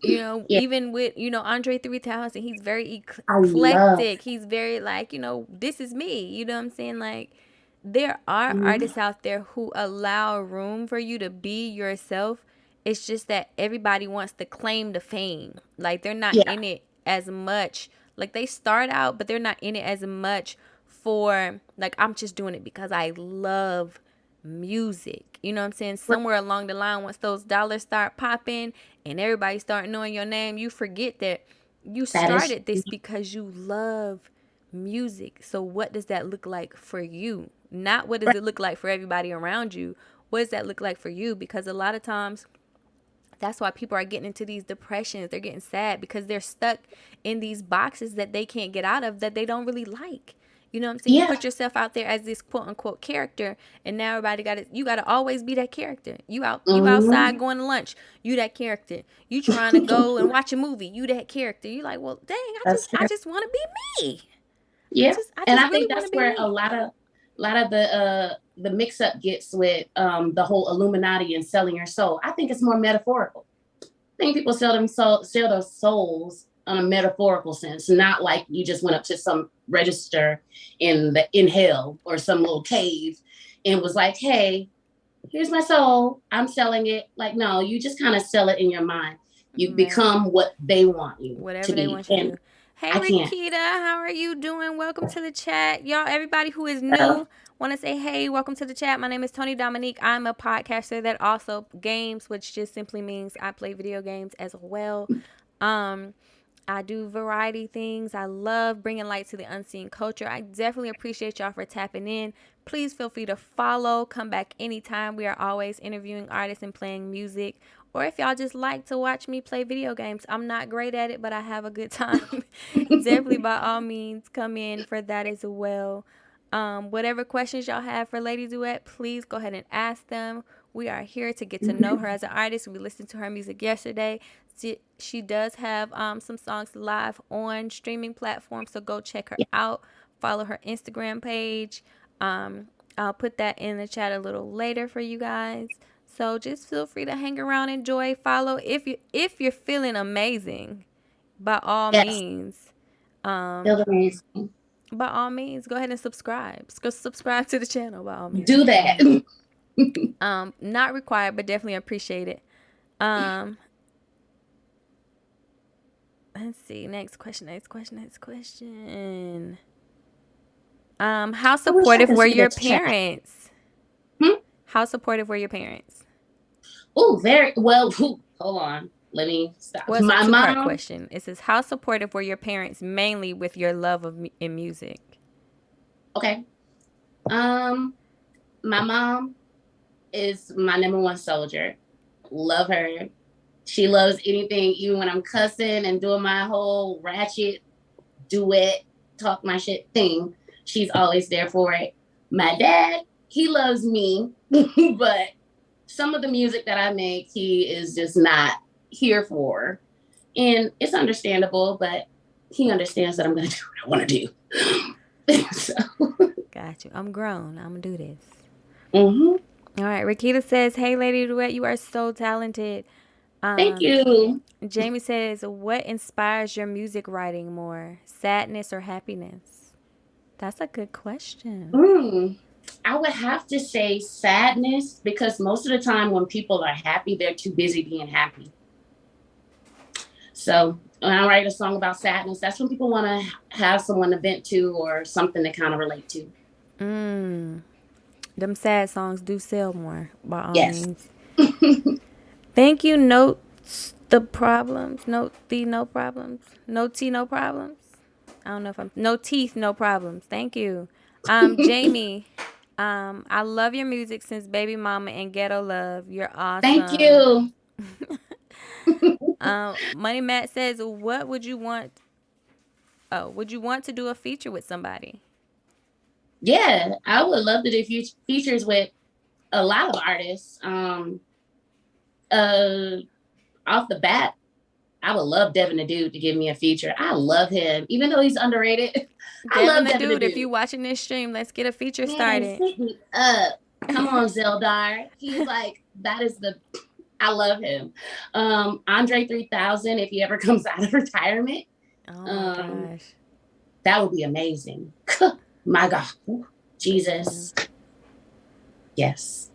Yeah, even with, Andre 3000, he's very I love. eclectic. He's very like, this is me. You know what I'm saying? Like, there are Mhm. artists out there who allow room for you to be yourself. It's just that everybody wants to claim the fame. Like, they're not Yeah, in it as much. Like, they start out, but they're not in it as much for, like, I'm just doing it because I love music. You know what I'm saying? Somewhere along the line, once those dollars start popping and everybody start knowing your name, you forget that you that is. started this because you love music. So what does that look like for you? Not what does Right. it look like for everybody around you? What does that look like for you? Because a lot of times that's why people are getting into these depressions. They're getting sad because they're stuck in these boxes that they can't get out of, that they don't really like. You know what I'm saying? You Yeah. put yourself out there as this quote unquote character, and now everybody got to always be that character. You Hmm. outside going to lunch, you that character. You trying to go and watch a movie, you that character. You like, well, dang, That's I true. just want to be me. Yeah, I and just I really think want that's to be where me. a lot of the mix up gets with the whole Illuminati and selling your soul. I think it's more metaphorical. I think people sell their souls on a metaphorical sense, not like you just went up to some register in hell or some little cave and was like, "Hey, here's my soul. I'm selling it." Like, no, you just kind of sell it in your mind. You Right. become what they want you to Whatever they be, want you to and do. Hey, I can't. Rakita, how are you doing? Welcome to the chat. Y'all, everybody who is new, want to say, hey, welcome to the chat. My name is Tony Dominique. I'm a podcaster that also games, which just simply means I play video games as well. Um, I do variety things. I love bringing light to the unseen culture. I definitely appreciate y'all for tapping in. Please feel free to follow. Come back anytime. We are always interviewing artists and playing music. Or if y'all just like to watch me play video games, I'm not great at it, but I have a good time. Definitely, by all means, come in for that as well. Whatever questions y'all have for Lady Duet, please go ahead and ask them. We are here to get to know her as an artist. We listened to her music yesterday. She does have some songs live on streaming platforms, so go check her out. Follow her Instagram page. I'll put that in the chat a little later for you guys. So just feel free to hang around, enjoy, follow. If you're feeling amazing, by all Yes, means, feel um, amazing. by all means, go ahead and subscribe. Go subscribe to the channel. By all means, Do that. not required, but definitely appreciate it. Um, let's see. Next question. Next question. Next question. How I wish I supportive could were see the your chat. parents? Hmm? How supportive were your parents? Oh, very well. Hold on. Let me stop. Well, it's a My two-part mom. question. It says, how supportive were your parents mainly with your love of in music? Okay. Um, my mom is my number one soldier. Love her. She loves anything, even when I'm cussing and doing my whole ratchet duet, talk my shit thing. She's always there for it. My dad, he loves me, but some of the music that I make, he is just not here for. And it's understandable, but he understands that I'm going to do what I want to do. So, Got you. I'm grown. I'm gonna do this. mhm. All right. Rakita says, "Hey, Lady Duet, you are so talented." Thank Um, you. Jamie says, "What inspires your music writing more, sadness or happiness?" That's a good question. I would have to say sadness, because most of the time when people are happy, they're too busy being happy. So when I write a song about sadness, that's when people want to have someone to vent to or something to kind of relate to. Them sad songs do sell more, by all Yes. means. Thank you, Notes the Problems. Note the No Problems. No T No Problems. I don't know if I'm No Teeth No Problems. Thank you. Jamie, I love your music since Baby Mama and Ghetto Love. You're Thank awesome. you. Money Matt says, what would you want? Oh, would you want to do a feature with somebody? Yeah, I would love to do features with a lot of artists. Uh, Off the bat, I would love Devin the Dude to give me a feature. I love him, even though he's underrated. I Devin love the Devin the Dude, if Dude. you watching this stream, let's get a feature Man, started. hit me up. Come on, Zeldar. He's like, I love him. Andre 3000, if he ever comes out of retirement. Oh my gosh. That would be amazing. My God. Jesus. Yes.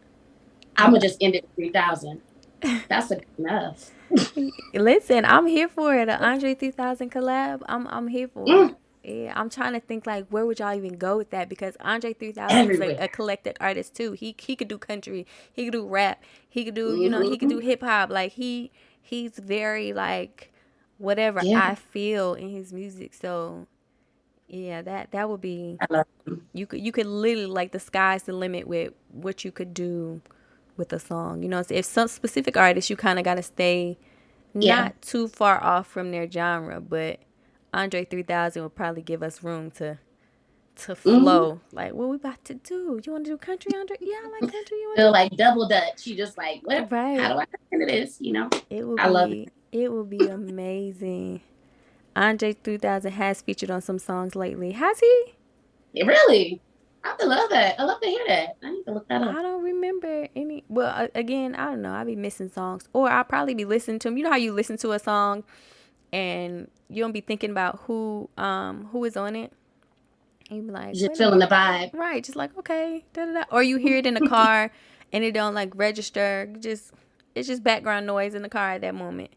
I'm going to just end it with 3000. That's enough. Listen, I'm here for it. An Andre 3000 collab. I'm here for it. Yeah, I'm trying to think like where would y'all even go with that, because Andre 3000 is like Everywhere. a collected artist too. He could do country, he could do rap, he could do he could do hip hop. Like he's very like whatever I feel in his music. So yeah, that would be, I love him. you could literally like the sky's the limit with what you could do with a song. So if some specific artists, you kind of got to stay not too far off from their genre, but Andre 3000 will probably give us room to flow. Like, what we about to do? You want to do country, Andre? Yeah, I like country. You Feel like double dutch. You just like, what? Right. How do I get into this? I love it. It will be amazing. Andre 3000 has featured on some songs lately. Has he? Really? I would love that. I love to hear that. I need to look that up. I don't remember any. Well, again, I don't know. I be missing songs, or I'll probably be listening to them. You know how you listen to a song and you don't be thinking about who is on it, and you be like, just feeling the vibe, right? Just like, okay, da da da. Or you hear it in the car and it don't like register. It's just background noise in the car at that moment.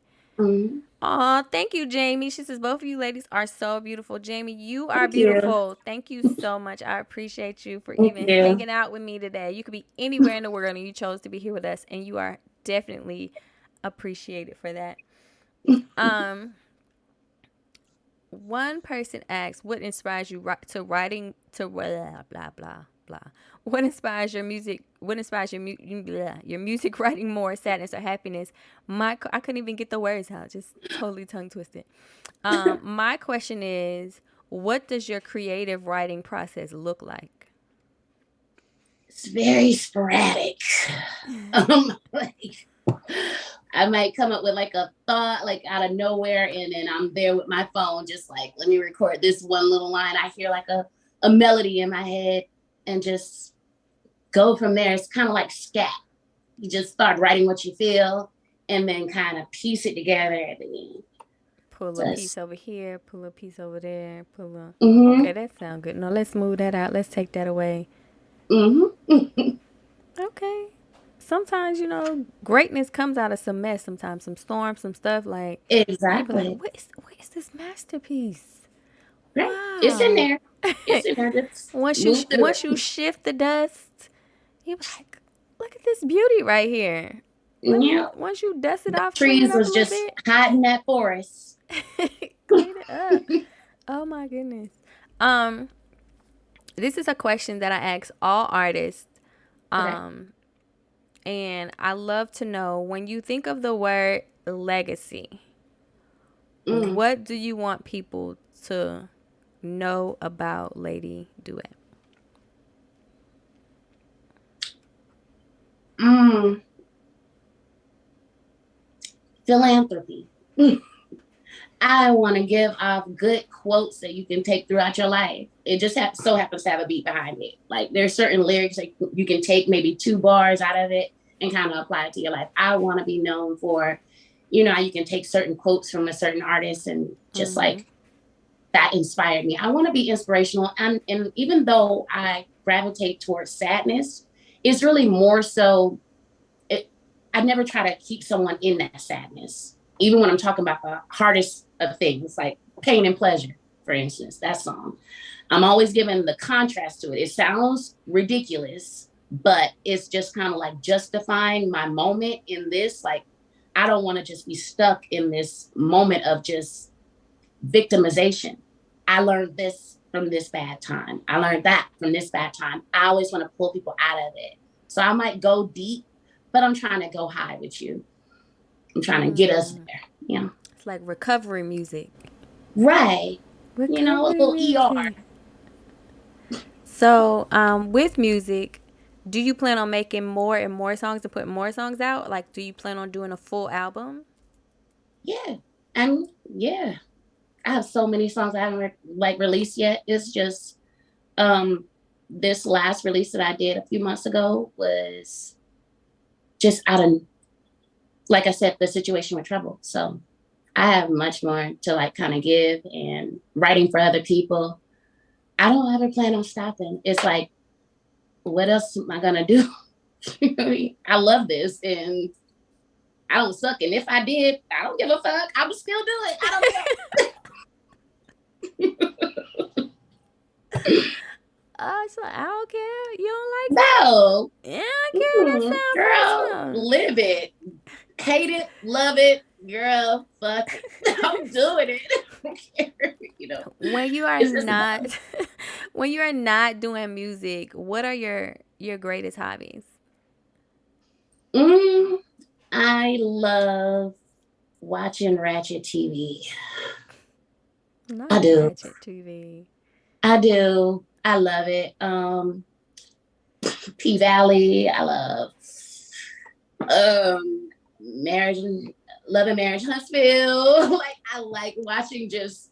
Aw, thank you, Jamie. She says both of you ladies are so beautiful. Jamie, you are beautiful. Thank you so much. I appreciate you for even hanging out with me today. You could be anywhere in the world and you chose to be here with us, and you are definitely appreciated for that. One person asks, what inspires you to writing to blah blah blah blah? What inspires your music? What inspires your music writing more, sadness or happiness? I couldn't even get the words out. Just totally tongue twisted. My question is, what does your creative writing process look like? It's very sporadic. I might come up with like a thought like out of nowhere, and then I'm there with my phone just like, let me record this one little line. I hear like a melody in my head and just go from there. It's kind of like scat. You just start writing what you feel and then kind of piece it together at the end. Pull a piece over here, pull a piece over there, pull a... Okay, that sounds good. No, let's move that out. Let's take that away. Okay. Sometimes, greatness comes out of some mess. Sometimes some storms, some stuff like... Exactly. Like, what is this masterpiece? Right. Wow. It's in there. It's in there. Once you shift the dust, you're like, look at this beauty right here. Once you dust it off, trees was just hiding that forest. Clean it up. Oh my goodness. This is a question that I ask all artists. And I love to know, when you think of the word legacy, what do you want people to know about Lady Duet? Philanthropy. I want to give off good quotes that you can take throughout your life. It just so happens to have a beat behind it. Like there's certain lyrics that you can take maybe 2 bars out of it and kind of apply it to your life. I want to be known for, you can take certain quotes from a certain artist and just like that inspired me. I want to be inspirational. And even though I gravitate towards sadness, it's really more so, it, I never try to keep someone in that sadness. Even when I'm talking about the hardest of things, like pain and pleasure, for instance, that song. I'm always giving the contrast to it. It sounds ridiculous, but it's just kind of like justifying my moment in this. Like, I don't want to just be stuck in this moment of just victimization. I learned this from this bad time. I learned that from this bad time. I always want to pull people out of it. So I might go deep, but I'm trying to go high with you. I'm trying to get us there. Yeah. It's like recovery music. Right. Recovery you know, a little ER. So, with music, do you plan on making more and more songs and putting more songs out? Like, do you plan on doing a full album? Yeah. And yeah, I have so many songs I haven't released yet. It's just this last release that I did a few months ago was just out of, like I said, the situation with trouble. So I have much more to like kind of give, and writing for other people. I don't ever plan on stopping. It's like, what else am I gonna do? I love this, and I don't suck. And if I did, I don't give a fuck. I would still do it. I don't care. So I don't care. You don't like No. it? Yeah, I care. That sounds girl, awesome. live it. Hate it, love it, girl, fuck it. I'm doing it. I don't care. You know. When you are not when you are not doing music, what are your greatest hobbies? I love watching Ratchet TV. Not I do. Ratchet TV. I do. I love it. P Valley. I love Marriage and Love and Marriage Huntsville. Like, I like watching just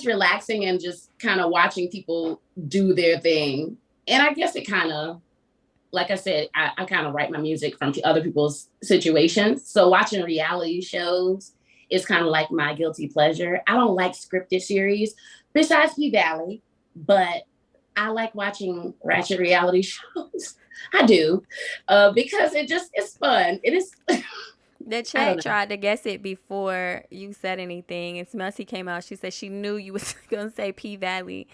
relaxing and just kind of watching people do their thing. And I guess it kind of, like I said, I kind of write my music from other people's situations. So watching reality shows is kind of like my guilty pleasure. I don't like scripted series besides P Valley, but I like watching ratchet reality shows. I do, because it's fun. It is. The chat tried to guess it before you said anything, and Smelty came out. She said she knew you was gonna say P Valley,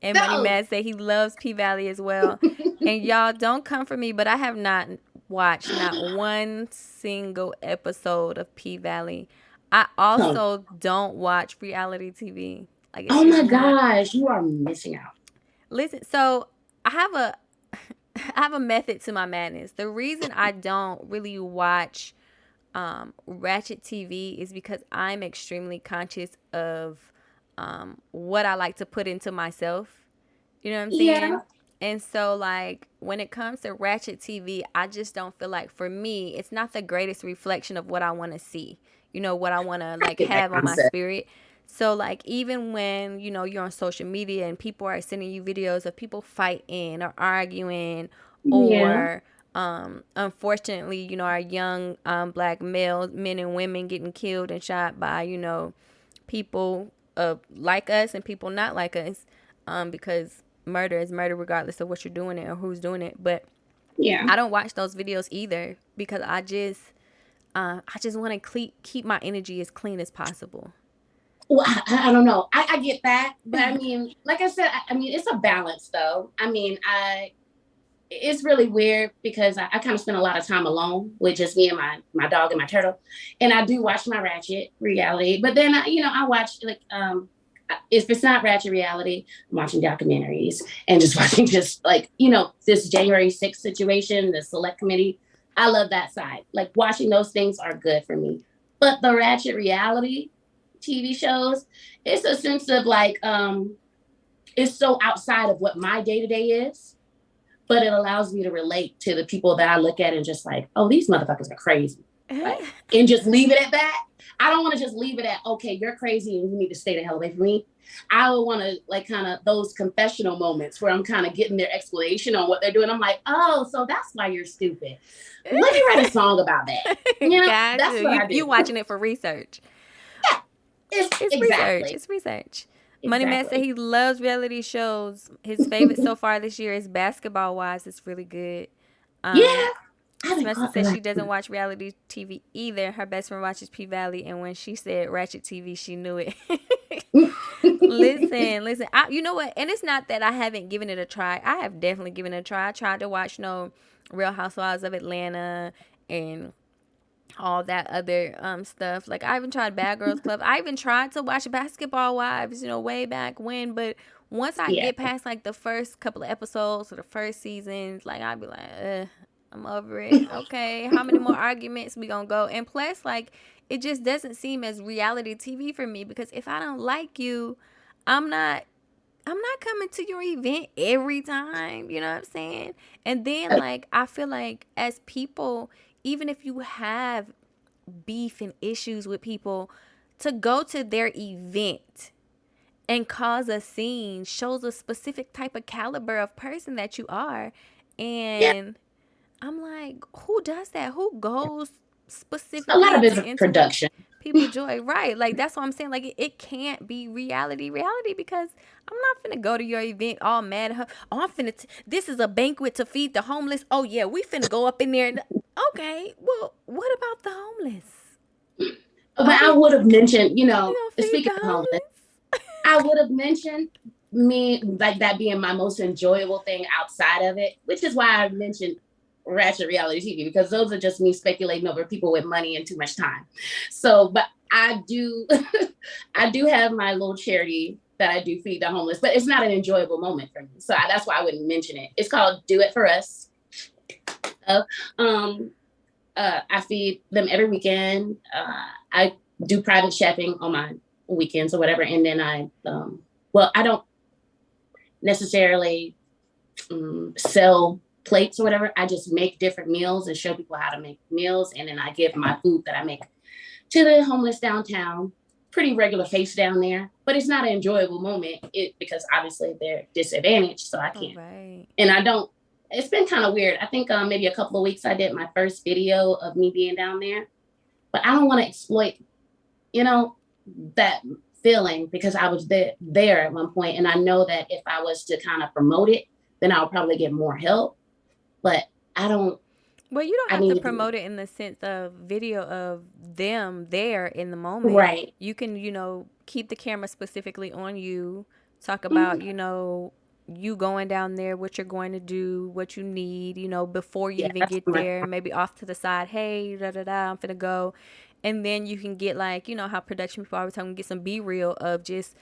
and Money Mad said he loves P Valley as well. And y'all don't come for me, but I have not watched not one single episode of P Valley. I also don't watch reality TV. Like, oh my gosh, you are missing out. Listen, so I have a method to my madness. The reason I don't really watch ratchet TV is because I'm extremely conscious of what I like to put into myself. You know what I'm saying? Yeah. And so, like, when it comes to ratchet TV, I just don't feel like, for me, it's not the greatest reflection of what I want to see. You know, what I want to, like, have on my spirit. So, like, even when, you know, you're on social media and people are sending you videos of people fighting or arguing, or unfortunately, you know, our young black males, men and women getting killed and shot by, you know, people like us and people not like us, because murder is murder regardless of what you're doing it or who's doing it. But yeah, I don't watch those videos either, because I just want to keep my energy as clean as possible. Well, I don't know. I get that. But I mean, like I said, I mean, it's a balance though. I mean, it's really weird because I kind of spend a lot of time alone with just me and my dog and my turtle. And I do watch my ratchet reality, but then I watch, like, if it's not ratchet reality, I'm watching documentaries and just watching just, like, this January 6th situation, the select committee. I love that side. Like, watching those things are good for me. But the ratchet reality TV shows, it's a sense of like, it's so outside of what my day-to-day is, but it allows me to relate to the people that I look at and just like, oh, these motherfuckers are crazy. Like, and just leave it at that. I don't want to just leave it at, okay, you're crazy and you need to stay the hell away from me. I would want to, like, kind of those confessional moments where I'm kind of getting their explanation on what they're doing. I'm like, oh, so that's why you're stupid. Let me write a song about that. That's what I do. You watching it for research. It's research. Exactly. It's research. Money Man said Exactly. he loves reality shows. His favorite so far this year is Basketball Wives. It's really good. Yeah. Um, I haven't Smessa caught says that. she doesn't watch reality TV either. Her best friend watches P Valley, and when she said Ratchet TV, she knew it. Listen. You know what? And it's not that I haven't given it a try. I have definitely given it a try. I tried to watch Real Housewives of Atlanta and all that other stuff. Like I even tried Bad Girls Club. I even tried to watch Basketball Wives, way back when. But once I Yeah. get past like the first couple of episodes or the first seasons, like I'd be like, I'm over it. Okay, how many more arguments we gonna go? And plus, like, it just doesn't seem as reality TV for me because if I don't like you, I'm not. I'm not coming to your event every time, you know what I'm saying? And then like I feel like as people, even if you have beef and issues with people, to go to their event and cause a scene shows a specific type of caliber of person that you are. Yeah. And I'm like, who does that? Who goes A lot specifically of it to is interrupt production. people joy? Right. Like that's what I'm saying. Like it can't be reality because I'm not finna go to your event all mad at her. Oh, this is a banquet to feed the homeless. Oh yeah, we finna go up in there. Okay, well, what about the homeless? But Are I we would have mentioned, gonna feed speaking the of homeless, homeless? I would have mentioned me like that being my most enjoyable thing outside of it, which is why I mentioned ratchet reality TV because those are just me speculating over people with money and too much time. So, but I do, I do have my little charity that I do feed the homeless, but it's not an enjoyable moment for me. So that's why I wouldn't mention it. It's called Do It For Us. Uh, um, I feed them every weekend. I do private chefing on my weekends or whatever, and then I don't necessarily sell plates or whatever. I just make different meals and show people how to make meals, and then I give my food that I make to the homeless downtown. Pretty regular face down there, but it's not an enjoyable moment because obviously they're disadvantaged, so I All can't. right. And I don't. It's been kind of weird. I think maybe a couple of weeks I did my first video of me being down there, but I don't want to exploit, that feeling because I was there at one point, and I know that if I was to kind of promote it, then I'll probably get more help. But I don't. Well, you don't I have to need to. promote it in the sense of video of them there in the moment. Right. You can, keep the camera specifically on you, talk about, Mm-hmm. you going down there, what you're going to do, what you need, before you Yeah, even that's get my. there, maybe off to the side, hey, da da da, I'm finna go. And then you can get like, how production people always tell me get some B reel of just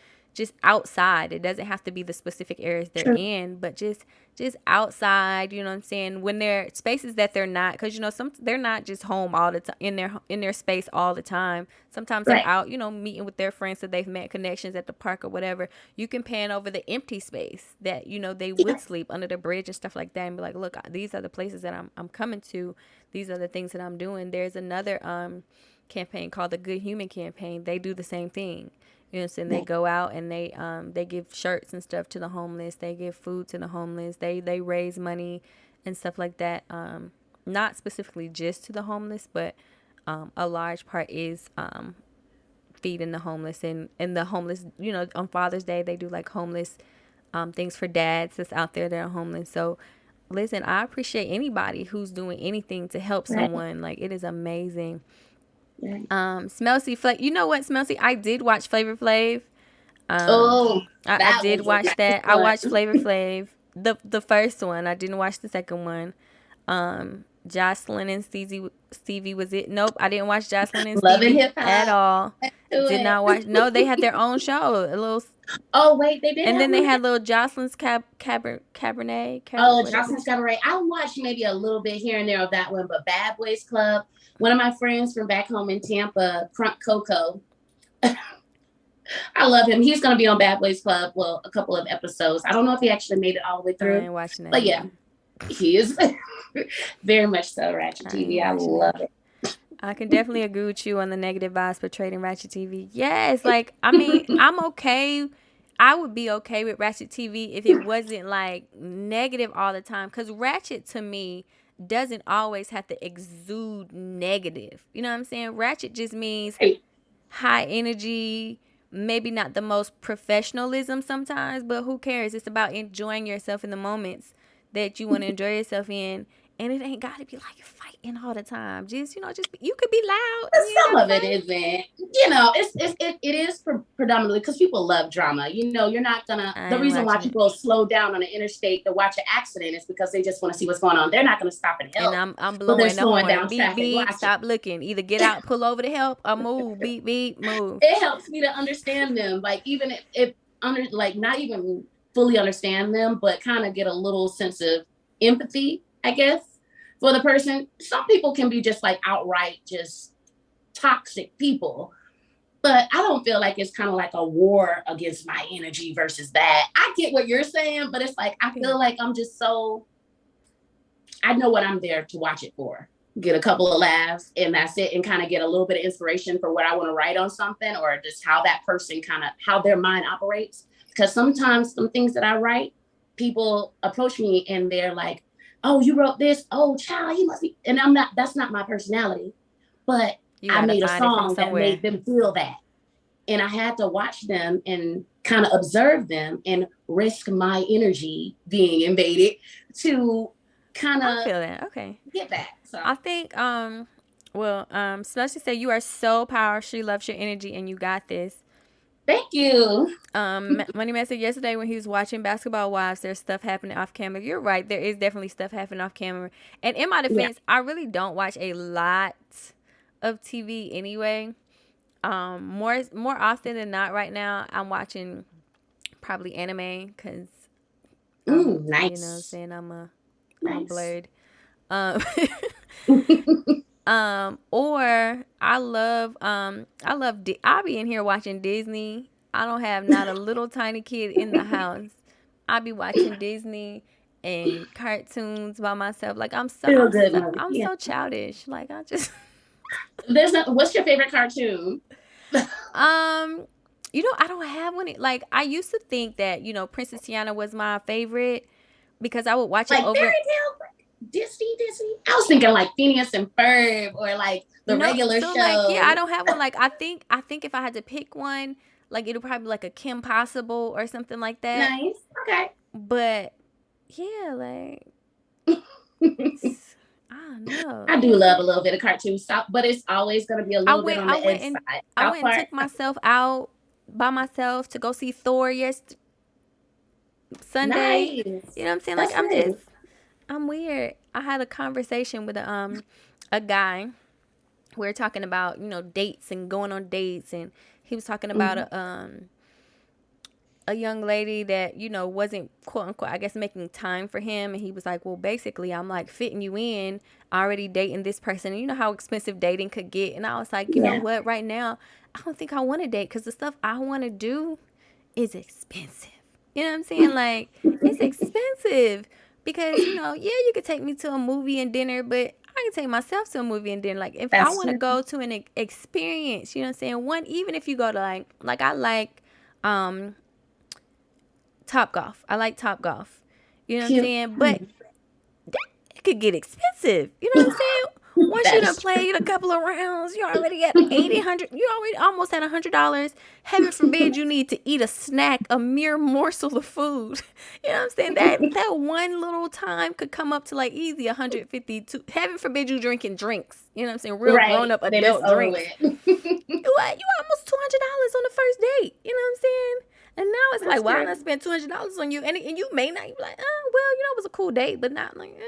outside. It doesn't have to be the specific areas they're True. in, but just outside, you know what I'm saying? When they're spaces that they're not, because some they're not just home all the time in their space all the time. Sometimes they're Right. out, meeting with their friends that they've met connections at the park or whatever. You can pan over the empty space that they Yeah. would sleep under the bridge and stuff like that, and be like, look, these are the places that I'm coming to. These are the things that I'm doing. There's another campaign called the Good Human Campaign. They do the same thing. You know what I'm saying? They Yeah. go out and they give shirts and stuff to the homeless. They give food to the homeless. They raise money and stuff like that. Not specifically just to the homeless, but a large part is feeding the homeless and the homeless. On Father's Day they do like homeless things for dads that's out there that are homeless. So listen, I appreciate anybody who's doing anything to help Right. someone. Like it is amazing. Right. Smelsy Flavor. You know what, Smelsy? I did watch Flavor Flav. Um, Oh, I that did was a watch nice that. I one. watched Flavor Flav, the first one. I didn't watch the second one. Jocelyn and Stevie was it? Nope, I didn't watch Jocelyn and Love and Stevie hip at hop. all. Let's do Did it. not watch. No, they had their own show. A little, Oh wait, they did and have then they one. had little Jocelyn's Oh, whatever. Jocelyn's Cabaret. I watched maybe a little bit here and there of that one, but Bad Boys Club. One of my friends from back home in Tampa, Crunk Coco. I love him. He's going to be on Bad Boys Club. Well, a couple of episodes. I don't know if he actually made it all the way I through, ain't watching that but yeah, either. he is very much so Ratchet I ain't TV. I watching love it. it. I can definitely agree with you on the negative vibes portrayed in Ratchet TV. Yes, like I mean, I'm okay. I would be okay with Ratchet TV if it wasn't like negative all the time. Cause Ratchet to me doesn't always have to exude negative. You know what I'm saying? Ratchet just means Hey, high energy, maybe not the most professionalism sometimes, but who cares? It's about enjoying yourself in the moments that you want to enjoy yourself in. And it ain't got to be like fighting all the time. Just, you could be loud and you ain't Some got of to it fight. isn't. It is predominantly because people love drama. You're not gonna. I The ain't reason why watching it. people slow down on the interstate to watch an accident is because they just want to see what's going on. They're not gonna stop and And help, I'm but they're blowing the slowing horn. down Beep, traffic beep. watching. Stop looking. Either get out, pull over to help, or move. Beep, beep, move. It helps me to understand them. Like even if under like not even fully understand them, but kind of get a little sense of empathy, I guess, for the person. Some people can be just like outright just toxic people. But I don't feel like it's kind of like a war against my energy versus that. I get what you're saying, but it's like I feel like I'm just so I know what I'm there to watch it for. Get a couple of laughs and that's it, and kind of get a little bit of inspiration for what I want to write on something, or just how that person how their mind operates. Because sometimes some things that I write, people approach me and they're like, "Oh, you wrote this? Oh, child, you must be." And I'm not. That's not my personality. But I made a song that made them feel that, and I had to watch them and kind of observe them and risk my energy being invaded to kind I of feel that. Okay. get that. So I think, Celeste said you are so powerful. She loves your energy and you got this. thank you. Money Man said yesterday when he was watching Basketball Wives, there's stuff happening off camera. You're right. There is definitely stuff happening off camera. And in my defense, I really don't watch a lot of TV anyway. More often than not right now, I'm watching probably anime because, Nice. you know what I'm saying, I'm nice. blurred. Or I'll be in here watching Disney. I don't have not a little tiny kid in the house. I'll be watching Disney and cartoons by myself. Like I'm so childish. Like I just What's your favorite cartoon? I don't have one. Like I used to think that, Princess Tiana was my favorite because I would watch it over Fairy Tale Disney. I was thinking like Phineas and Ferb or like the regular show. Like, yeah, I don't have one. Like I think if I had to pick one, like it'll probably be like a Kim Possible or something like that. Nice. Okay. But yeah, like I don't know. I do love a little bit of cartoon stuff, but it's always going to be a little bit on the edge side. I went and took myself out by myself to go see Thor Sunday. Nice. You know what I'm saying? Like I'm weird. I had a conversation with a guy. We were talking about, dates and going on dates, and he was talking about a young lady that, wasn't quote unquote, I guess, making time for him. And he was like, well, basically, I'm like fitting you in, already dating this person. And you know how expensive dating could get. And I was like, you know what, right now, I don't think I want to date because the stuff I want to do is expensive. You know what I'm saying? Like, it's expensive because, you could take me to a movie and dinner, but I can take myself to a movie and dinner. Like, if I want to go to an experience, you know what I'm saying? One, even if you go to like I like Topgolf. I like Topgolf. You know what I'm saying? But it could get expensive. You know what I'm saying? Once you done played a couple of rounds, you already at 80, 100. You already almost at $100. Heaven forbid you need to eat a snack, a mere morsel of food. You know what I'm saying? That one little time could come up to like easy 150. Heaven forbid you drinking drinks. You know what I'm saying? Real grown up adult drinks. You almost $200 on the first date. You know what I'm saying? And now it's like, why not spend $200 on you? And you may not be like, well, it was a cool date, but not like,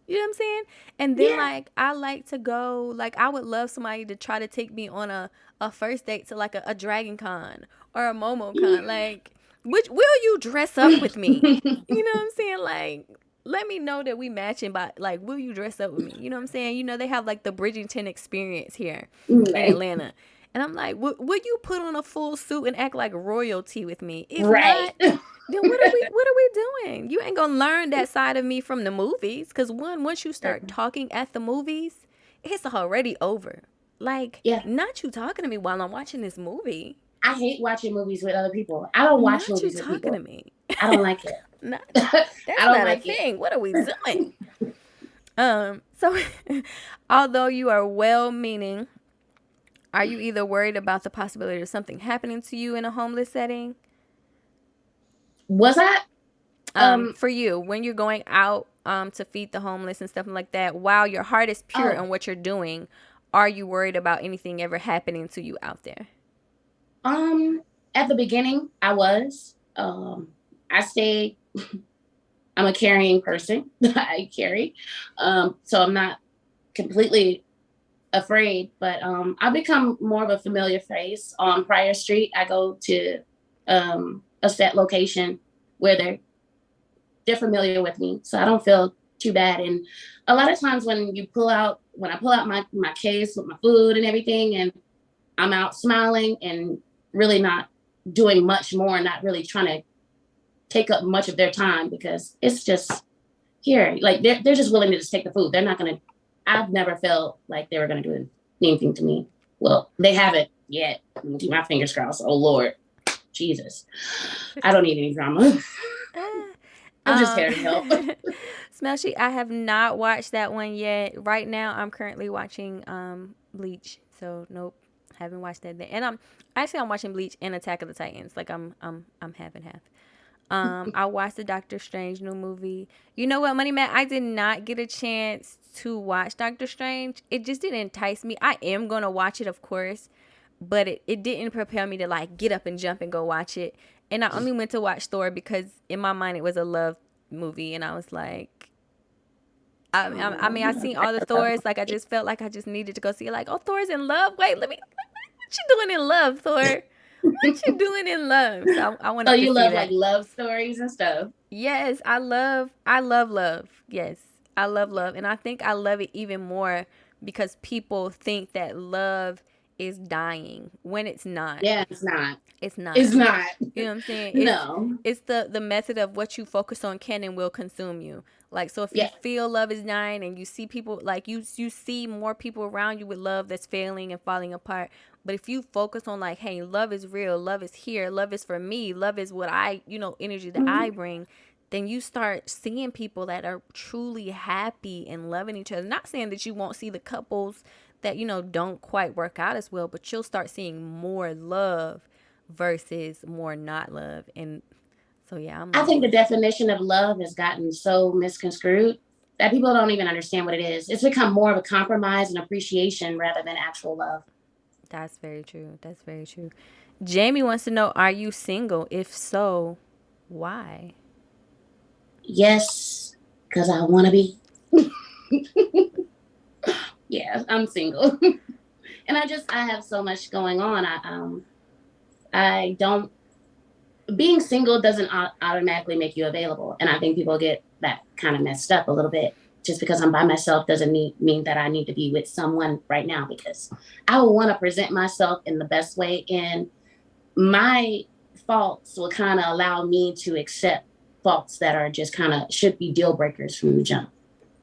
You know what I'm saying? And then, like, I like to go, like, I would love somebody to try to take me on a first date to, like, a Dragon Con or a Momo Con. Like, will you dress up with me? You know what I'm saying? Like, let me know that we matching by, like, will you dress up with me? You know what I'm saying? They have, like, the Bridgerton experience here in Atlanta. And I'm like, would you put on a full suit and act like royalty with me? If not, then what are we doing? You ain't gonna learn that side of me from the movies. Because once you start talking at the movies, it's already over. Like, not you talking to me while I'm watching this movie. I hate watching movies with other people. I don't watch movies with people. Not you talking to me. I don't like it. That's not a thing. What are we doing? So, although you are well-meaning, Are you either worried about the possibility of something happening to you in a homeless setting? Was I? For you, when you're going out to feed the homeless and stuff like that, while your heart is pure Oh, in what you're doing, are you worried about anything ever happening to you out there? at the beginning, I was. I stayed. I'm a carrying person. I carry. So I'm not completely afraid, but I've become more of a familiar face. On Prior Street, I go to a set location where they're familiar with me, so I don't feel too bad. And a lot of times when I pull out my case with my food and everything, and I'm out smiling and really not doing much more, not really trying to take up much of their time because it's just here. Like they're just willing to just take the food. They're not gonna. I've never felt like they were gonna do anything to me. Well, they haven't yet. I'm gonna keep my fingers crossed. Oh Lord, Jesus, I don't need any drama. I'm just here to help. Smelly, I have not watched that one yet. Right now, I'm currently watching Bleach. So nope, haven't watched that. And I'm watching Bleach and Attack of the Titans. Like I'm half and half. I watched the Doctor Strange new movie. You know what, Money Man? I did not get a chance to watch Doctor Strange. It just didn't entice me. I am gonna watch it, of course, but it didn't propel me to like get up and jump and go watch it. And I only went to watch Thor because in my mind it was a love movie, and I was like, I mean, I seen all the Thors. Like I just felt like I just needed to go see it. Like, oh, Thor's in love. Wait, let me. What you doing in love, Thor? What you doing in love? So I wanted So to you see love that. like love stories and stuff. Yes, I love love. Yes, I love love. And I think I love it even more because people think that love is dying when it's not. Yeah, it's not. It's not. It's not. You know what I'm saying? No. It's the method of what you focus on can and will consume you. Like, so if you Yeah. feel love is dying and you see people like you see more people around you with love that's failing and falling apart. But if you focus on like, hey, love is real, love is here, love is for me, love is what I, energy that I bring, then you start seeing people that are truly happy and loving each other. Not saying that you won't see the couples that, don't quite work out as well, but you'll start seeing more love versus more not love. And so, yeah, I think the definition of love has gotten so misconstrued that people don't even understand what it is. It's become more of a compromise and appreciation rather than actual love. That's very true. That's very true. Jamie wants to know, are you single? If so, why? Yes, because I want to be. Yeah, I'm single. And I have so much going on. I don't, being single doesn't automatically make you available. And I think people get that kind of messed up a little bit. Just because I'm by myself doesn't mean that I need to be with someone right now, because I want to present myself in the best way. And my faults will kind of allow me to accept faults that are just kind of should be deal breakers from the jump.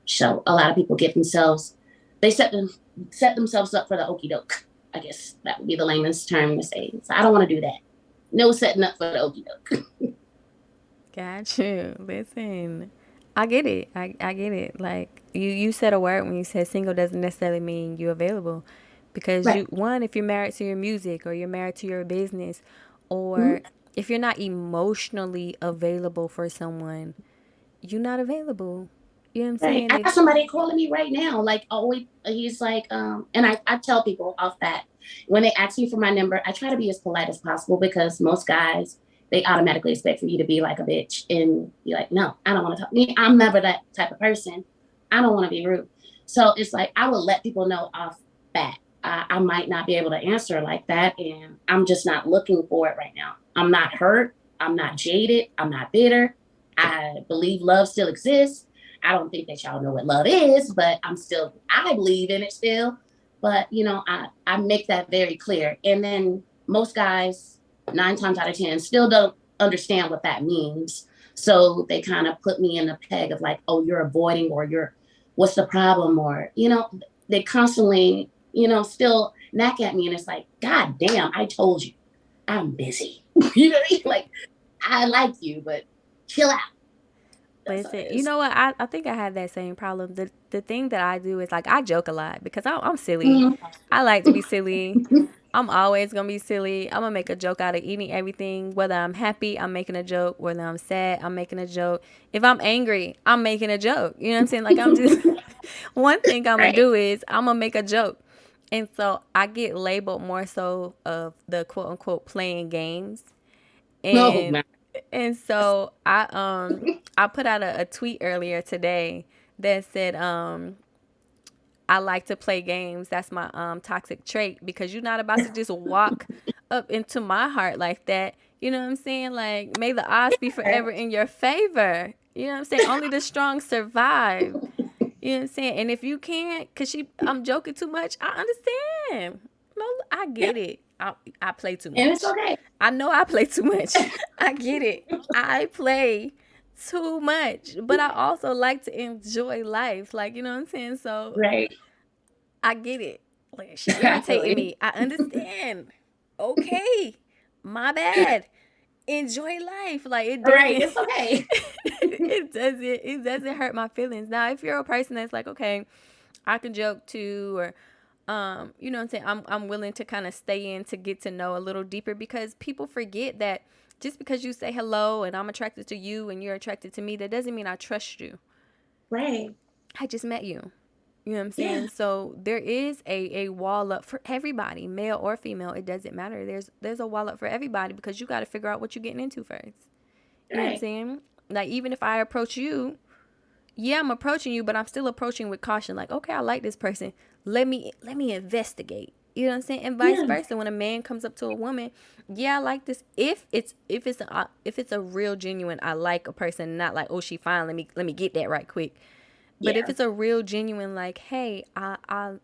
So a lot of people they set themselves up for the okey doke. I guess that would be the layman's term to say. So I don't want to do that. No setting up for the okey doke. Got you. Listen, I get it. I get it. Like you said a word when you said single doesn't necessarily mean you're available, because Right. if you're married to your music or you're married to your business, Mm-hmm. or if you're not emotionally available for someone, you're not available. You know what I'm Right. saying? I got somebody calling me right now. Like always, he's like, and I tell people off that when they ask me for my number, I try to be as polite as possible, because most guys, they automatically expect for you to be like a bitch and be like, no, I don't want to talk. I'm never that type of person. I don't want to be rude. So it's like, I will let people know off bat. I might not be able to answer like that. And I'm just not looking for it right now. I'm not hurt. I'm not jaded. I'm not bitter. I believe love still exists. I don't think that y'all know what love is, but I believe in it still. But, I make that very clear. And then most guys, 9 times out of 10, still don't understand what that means. So they kind of put me in the peg of like, oh, you're avoiding, or what's the problem? Or, they constantly, still knack at me. And it's like, God damn, I told you I'm busy. You know what I mean? Like, I like you, but chill out. That's Listen, you hilarious. know what? I think I have that same problem. The thing that I do is like I joke a lot because I'm silly. Mhm. I like to be silly. I'm always gonna be silly. I'm gonna make a joke out of any everything. Whether I'm happy, I'm making a joke. Whether I'm sad, I'm making a joke. If I'm angry, I'm making a joke. You know what I'm saying? Like I'm just one thing I'm gonna Right. do is I'm gonna make a joke. And so I get labeled more so of the quote unquote playing games. No, And man. so I put out a tweet earlier today that said I like to play games. That's my toxic trait because you're not about to just walk up into my heart like that. You know what I'm saying? Like may the odds be forever in your favor. You know what I'm saying? Only the strong survive. You know what I'm saying? And if you can't, cause I'm joking too much, I understand. No, I Yeah. get it. I play too And it's much. okay. I know I play too much. I get it. I play too much, but I also like to enjoy life. Like you know what I'm saying? So Right. I get it. Like she I feel irritating you. me. I understand. Okay, my bad. Enjoy life. Like it Right. doesn't. It's okay. It doesn't hurt my feelings. Now, if you're a person that's like, okay, I can joke too, or you know what I'm saying? I'm willing to kind of stay in to get to know a little deeper because people forget that just because you say hello and I'm attracted to you and you're attracted to me, that doesn't mean I trust you. Right. I just met you. You know what I'm Yeah. saying? So there is a wall up for everybody, male or female. It doesn't matter. There's a wall up for everybody because you got to figure out what you're getting into first. You know what I'm Right. saying? Like even if I approach you, yeah, I'm approaching you, but I'm still approaching with caution. Like, okay, I like this person. Let me investigate. You know what I'm saying? And vice Yeah. versa. When a man comes up to a woman, yeah, I like this. If it's a real genuine, I like a person, not like oh she fine. Let me get that right quick. But if Yeah. it's a real genuine, like hey, I'm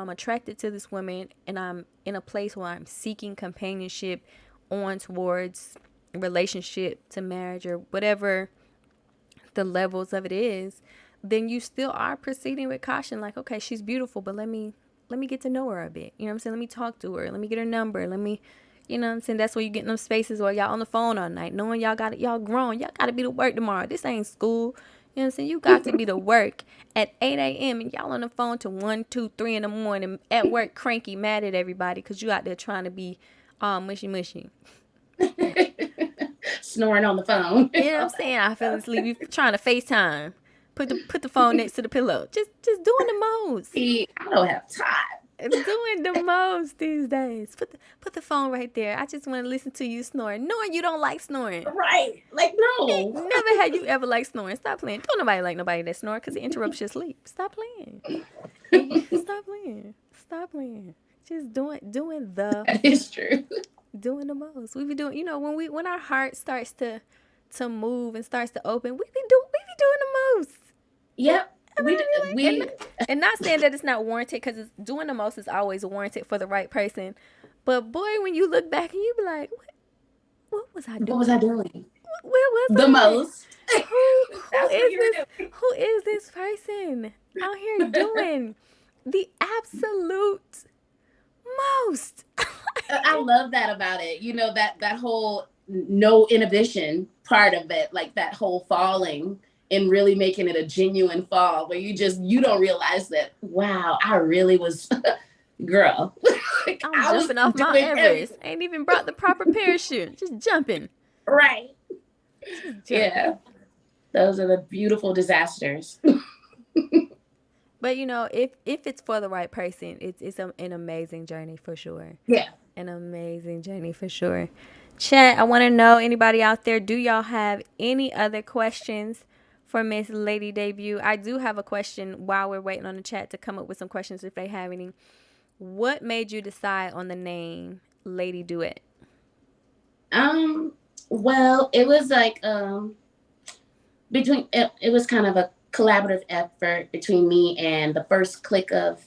attracted to this woman, and I'm in a place where I'm seeking companionship on towards relationship to marriage or whatever the levels of it is, then you still are proceeding with caution. Like, okay, she's beautiful, but let me get to know her a bit. You know what I'm saying? Let me talk to her. Let me get her number. You know what I'm saying? That's where you get in them spaces where y'all on the phone all night, knowing y'all got it, y'all grown, y'all got to be to work tomorrow. This ain't school. You know what I'm saying? You got to be to work at 8 a.m. and y'all on the phone to 1, 2, 3 in the morning at work, cranky, mad at everybody because you out there trying to be mushy mushy. Snoring on the phone. You know what I'm saying? I fell asleep. You trying to FaceTime. Put the phone next to the pillow. Just doing the most. See, I don't have time. Doing the most these days. Put the phone right there. I just want to listen to you snore. Knowing you don't like snoring. Right. Like, no. Never had you ever like snoring. Stop playing. Don't nobody like nobody that snore because it interrupts your sleep. Stop playing. Stop playing. Stop playing. Just That is true. doing the most. We be doing, when our heart starts to move and starts to open, we be doing the most. Yep. And We, I be like, and, we, and not saying that it's not warranted because doing the most is always warranted for the right person. But boy, when you look back and you be like, what was I what was I doing? doing? Where was The I? most. Who That's what is you this? were doing. Who is this person out here doing the absolute most? I love that about it. You know, that whole no inhibition part of it, like that whole falling and really making it a genuine fall where you don't realize that, wow, I really was girl. Like, I'm I was jumping off Mount doing Everest. everything. Ain't even brought the proper parachute. Just jumping. Right. Just jumping. Yeah. Those are the beautiful disasters. But if it's for the right person, an amazing journey for sure. Yeah. An amazing journey for sure. Chat, I want to know anybody out there, do y'all have any other questions for Miss Lady Debut? I do have a question while we're waiting on the chat to come up with some questions if they have any. What made you decide on the name Lady Duet? Um, well, it was like it was kind of a collaborative effort between me and the first clique of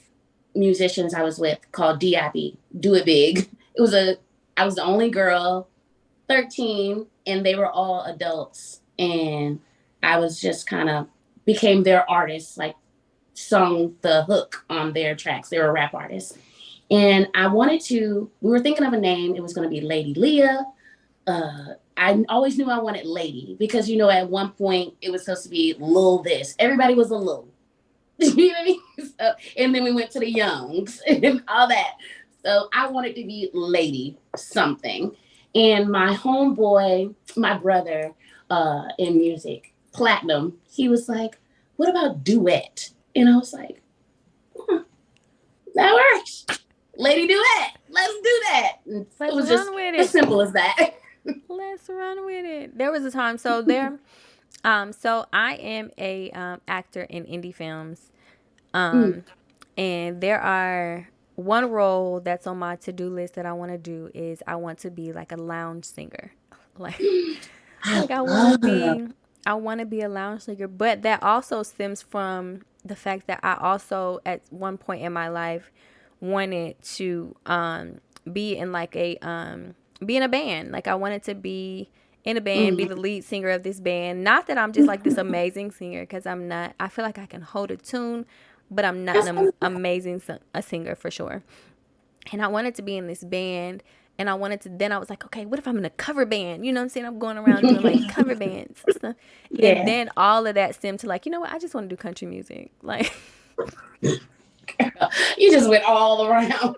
musicians I was with called DIB, Do It Big. I was the only girl, 13, and they were all adults. And I was just kind of became their artist, like sung the hook on their tracks. They were rap artists. And we were thinking of a name. It was going to be Lady Leah, I always knew I wanted lady because at one point it was supposed to be Lil this. Everybody was a Lil. You know what I mean? So, and then we went to the Youngs and all that. So I wanted to be lady something. And my homeboy, my brother in music, Platinum, he was like, what about duet? And I was like, that works. Lady duet. Let's do that. And Let's it was run just with as it. simple as that. Let's run with it. There was a time. So I am a actor in indie films. Mm. And there are one role that's on my to-do list that I want to do is I want to be like a lounge singer. Like like I want to be a lounge singer, but that also stems from the fact that I also at one point in my life wanted to be in like a be in a band. Like I wanted to be in a band, be the lead singer of this band. Not that I'm just like this amazing singer, because I'm not. I feel like I can hold a tune, but I'm not an amazing a singer for sure. And I wanted to be in this band, and then I was like, okay, what if I'm in a cover band? You know what I'm saying? I'm going around doing like cover bands and stuff. And Yeah. then all of that stemmed to like, you know what? I just want to do country music. Like, You just went all around.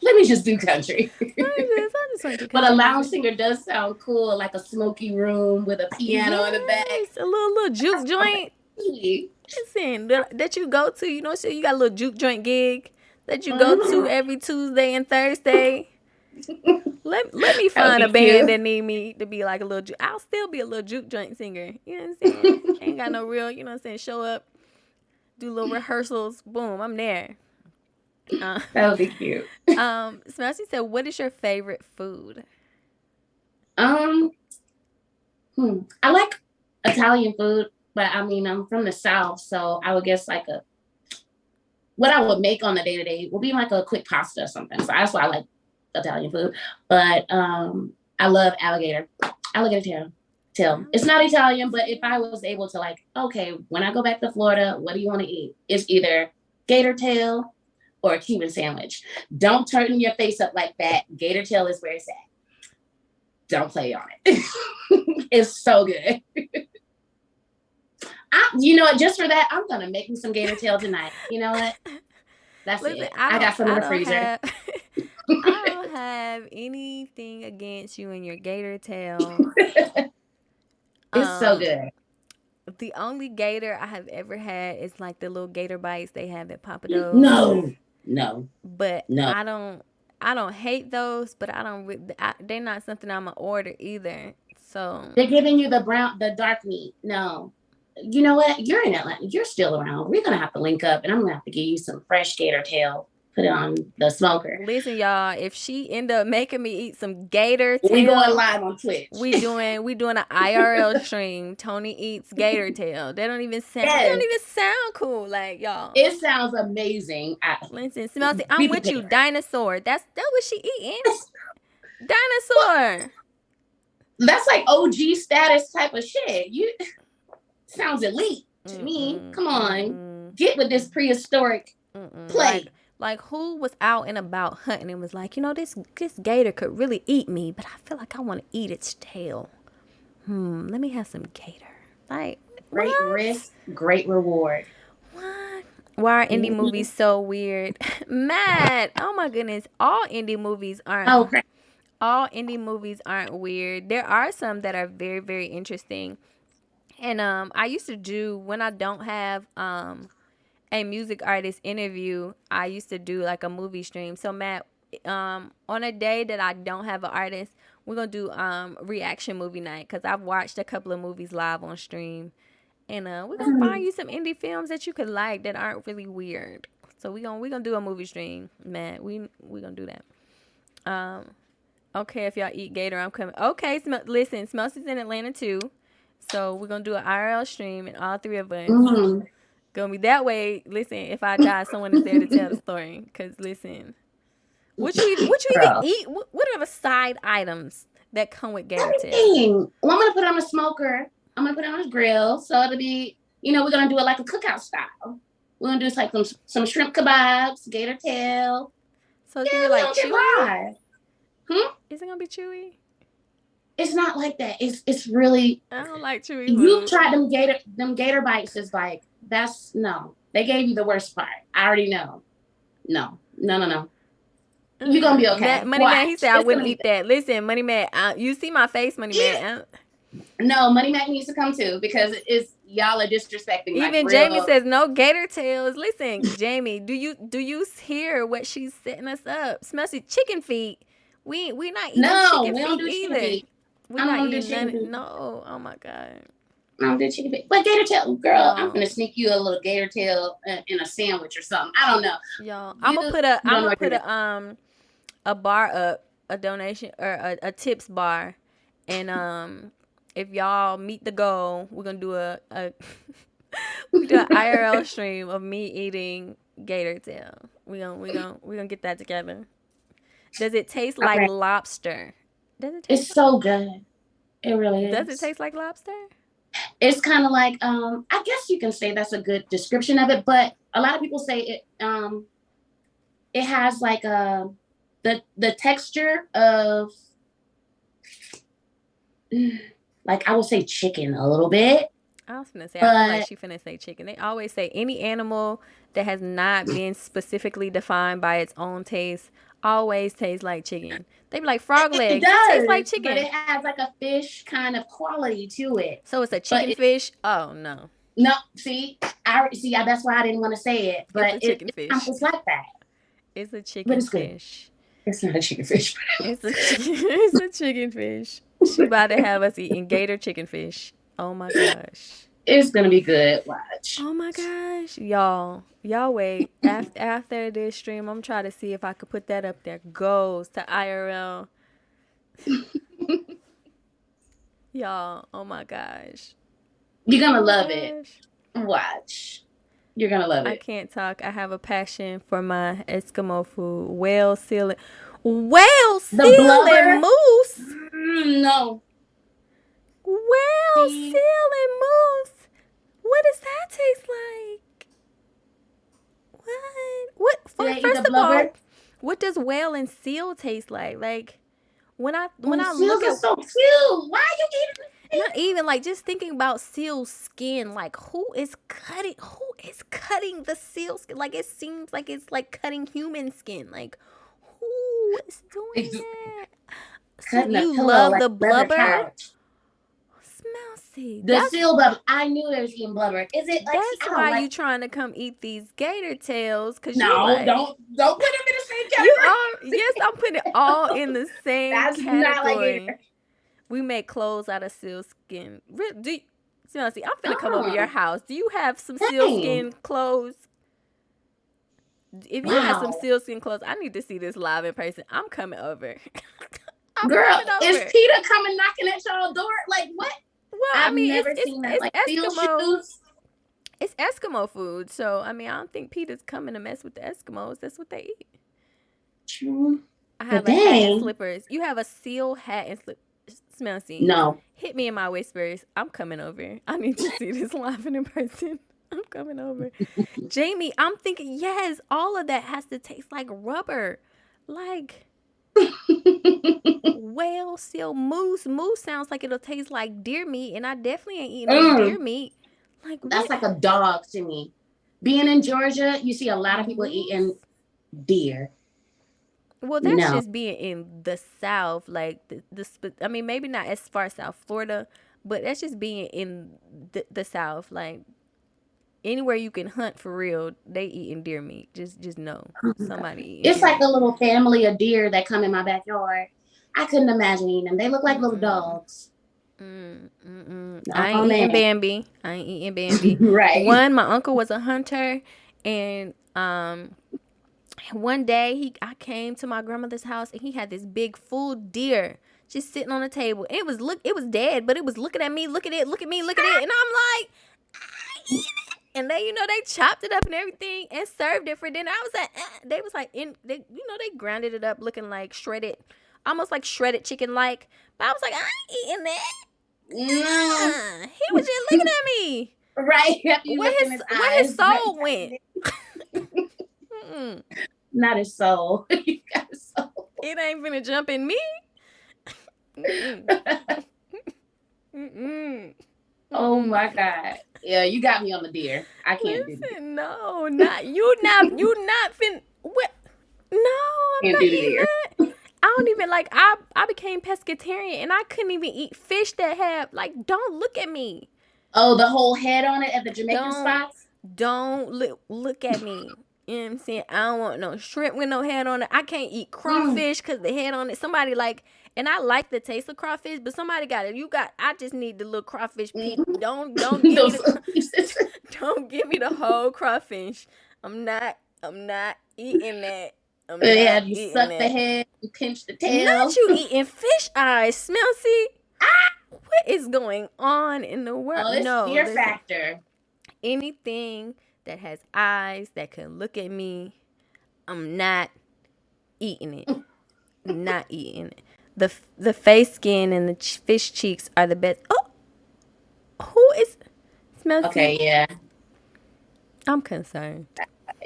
Let me just do country. I just want to do But a country lounge music. singer does sound cool, like a smoky room with a piano in the back. Yes, a little juke joint. Listen, that you go to, you know, so you got a little juke joint gig that you go to every Tuesday and Thursday. Let me That would find be a band that cute. need me to be like a little juke. I'll still be a little juke joint singer. You know what I'm saying? Ain't got no real, you know what I'm saying, show up, do little rehearsals, boom, I'm there. That would be cute. Smelty said, what is your favorite food? Um, I like Italian food, but I mean, I'm from the South, so I would guess like what I would make on the day to day would be like a quick pasta or something. So that's why I like Italian food. But I love alligator tail. It's not Italian, but if I was able to like, okay, when I go back to Florida, what do you want to eat? It's either gator tail or a Cuban sandwich. Don't turn your face up like that. Gator tail is where it's at. Don't play on it. It's so good. You know what? Just for that, I'm gonna make me some gator tail tonight. You know what? That's Listen, it. I got some in the freezer. I don't have anything against you and your gator tail. It's so good. The only gator I have ever had is like the little gator bites they have at Papa Do's. No. But I don't hate those, but they're not something I'm gonna order either. So They're giving you the dark meat. No. You know what? You're in Atlanta. You're still around. We're gonna have to link up, and I'm gonna have to give you some fresh gator tail. Put it on the smoker. Listen, y'all. If she end up making me eat some gator tail, we going live on Twitch. We doing an IRL stream. Tony eats gator tail. They don't even sound cool, like y'all. It sounds amazing. Listen, Smelty, I'm with you. Dinosaur. That's what she eating. Dinosaur. That's like OG status type of shit. Sounds elite to me. Come on, get with this prehistoric play. Like who was out and about hunting and was like, you know, this gator could really eat me, but I feel like I want to eat its tail. Let me have some gator. Like, great risk, great reward. What? Why are indie movies so weird? Matt, oh my goodness, all indie movies aren't. All indie movies aren't weird. There are some that are very, very interesting. And I used to do, when I don't have a music artist interview, I used to do like a movie stream. So Matt, on a day that I don't have an artist, we're gonna do reaction movie night, because I've watched a couple of movies live on stream, and we're gonna find you some indie films that you could like that aren't really weird. So we're gonna do a movie stream, Matt. We gonna do that. Okay, if y'all eat gator, I'm coming. Okay, listen, Smelsy's in Atlanta too, so we're gonna do an IRL stream, and all three of us. Gonna be that way. Listen, if I die, someone is there to tell the story. Cause listen, what you even eat? What are the side items that come with gator tail? Well, I'm gonna put it on a smoker. I'm gonna put it on a grill, so it'll be, we're gonna do it like a cookout style. We're gonna do like some shrimp kebabs, gator tail. So it's gonna be like chewy. Is it gonna be chewy? It's not like that. It's really. I don't like chewy You food. tried them gator bites. Is like that's no. They gave you the worst part. I already know. No. You're gonna be okay. Money Man, he Watch. said I It's gonna wouldn't be eat that. Listen, Money Man, you see my face, Money Man. no. Money Mac needs to come too because it's y'all are disrespecting. Even Like Jamie real. says no gator tails. Listen, Jamie, do you hear what she's setting us up? Smells like chicken feet. We not eating No, chicken we feet don't do either. chicken feet. We I not don't do eating chicken none. feet. No, oh my god. I don't do chicken feet. But gator tail, girl, Y'all. I'm gonna sneak you a little gator tail in a sandwich or something. I don't know. Y'all, I'm gonna put a bar up, a donation or a tips bar, and if y'all meet the goal, we're gonna do a we do an IRL stream of me eating gator tail. We gonna get that together. Does it taste like Okay. lobster? Does it It's taste? so good. It really is. Does it taste like lobster? It's kind of like I guess you can say that's a good description of it, but a lot of people say it has like the texture of like I would say chicken a little bit. I was finna say, I But feel like she finna say chicken. They always say any animal that has not been specifically defined by its own taste always tastes like chicken. They be like frog it legs. That tastes like does, but chicken. it has like a fish kind of quality to it. So it's a But chicken fish. Oh no, no, see, that's why I didn't want to say it, but it's a chicken fish. it's like that. It's a But chicken it's good. fish. It's not a chicken fish. It's a chicken. It's a chicken fish. She about to have us eating gator chicken fish. Oh my gosh. It's gonna be good. Watch. Oh my gosh, y'all wait. After this stream, I'm trying to see if I could put that up there. Goes to IRL. Y'all, oh my gosh. You're gonna love it. Watch. You're gonna love I it. can't talk. I have a passion for my Eskimo food. Whale seal and moose. No. Whale See? seal and moose. What does that taste like? What? First of all, what does whale and seal taste like? Like when I look at so cute. Why are you eating it? not even like just thinking about seal skin, like who is cutting the seal skin? Like it seems like it's like cutting human skin. Like who is doing that? So you love the blubber? Smell the seal blubber. I knew they was eating blubber. Is it like that's why you trying to come eat these gator tails? Cause no, like, don't put them in the same category. Yes, I'm putting it all in the same That's category. not like gator. We make clothes out of seal skin. I'm finna come over your house. Do you have some sealskin clothes? If you have some sealskin clothes, I need to see this live in person. I'm coming over. Girl, is PETA coming knocking at y'all door? Like what? Well, I've never seen that. Like Eskimo. It's Eskimo food, so I mean, I don't think PETA's coming to mess with the Eskimos. That's what they eat. True. I have a hat and slippers. You have a seal hat and slippers. Smelly. No. Hit me in my whispers. I'm coming over. I need to see this live and in person. I'm coming over. Jamie, I'm thinking, yes, all of that has to taste like rubber. Like whale, seal, moose. Moose sounds like it'll taste like deer meat, and I definitely ain't eating no deer meat. Like that's like a dog to me. Being in Georgia, you see a lot of people eating deer. Well, that's just being in the South, like I mean, maybe not as far south, Florida, but that's just being in the South. Like anywhere you can hunt for real, they eating deer meat. Just know somebody eating. It's like a little family of deer that come in my backyard. I couldn't imagine eating them. They look like little dogs. I ain't eating Bambi. I ain't eating Bambi. Right. My uncle was a hunter, and one day I came to my grandmother's house and he had this big full deer just sitting on the table. It was dead, but it was looking at me, look at me, and I'm like, I eat it. And they, they chopped it up and everything and served it for dinner. I was like, they was like, they grounded it up looking like shredded, almost like shredded chicken like. But I was like, I ain't eating that. He was just looking at me. Right. Where his soul went. Not his soul. You got his soul. It ain't finna jump in me. Oh my God. Yeah, you got me on the deer. I can't do deer. Listen, no, not you. Not fin. What? No, I'm Can't not do the eating deer. that. I don't even like. I became pescatarian, and I couldn't even eat fish that have like. Don't look at me. Oh, the whole head on it at the Jamaican Don't spots? don't look at me. You know what I'm saying? I don't want no shrimp with no head on it. I can't eat Mm. crawfish because the head on it. Somebody like, and I like the taste of crawfish, but somebody got it. I just need the little crawfish piece. Don't give me Those the pieces. don't give me the whole crawfish. I'm not eating that. I'm Yeah, not you eating suck the that. head, you pinch the Not tail. you eating fish eyes, Smelcy. What is going on in the world? Oh, it's No, fear listen. factor. Anything that has eyes that can look at me, I'm not eating it. Not eating it. The face skin and the fish cheeks are the best. Oh, who is Smells? Okay, yeah. I'm concerned.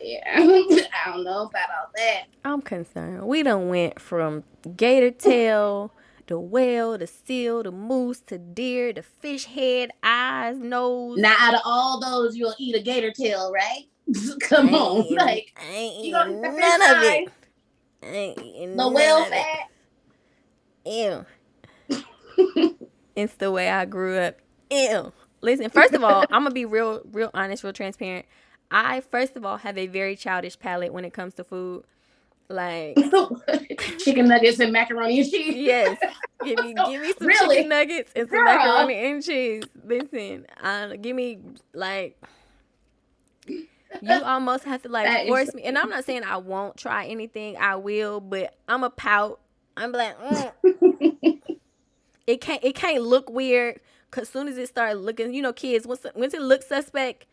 Yeah. I don't know about all that. I'm concerned. We done went from gator tail, the whale, the seal, the moose, to deer, the fish head, eyes, nose. Now, out of all those, you'll eat a gator tail, right? Come on. Like, I ain't you gonna eat eating the fish none of eyes, it. I ain't eating the none whale of it. fat? Ew. It's the way I grew up. Ew. Listen, first of all, I'm gonna be real honest, real transparent. I first of all have a very childish palate when it comes to food. Like Chicken nuggets and macaroni and cheese. yes, give me some Really? chicken nuggets and some Girl. macaroni and cheese. Listen, give me like you almost have to like That is force me. And I'm not saying I won't try anything. I will, but I'm a pout. I'm like, it can't look weird. Cause soon as it starts looking, kids, once it looks suspect,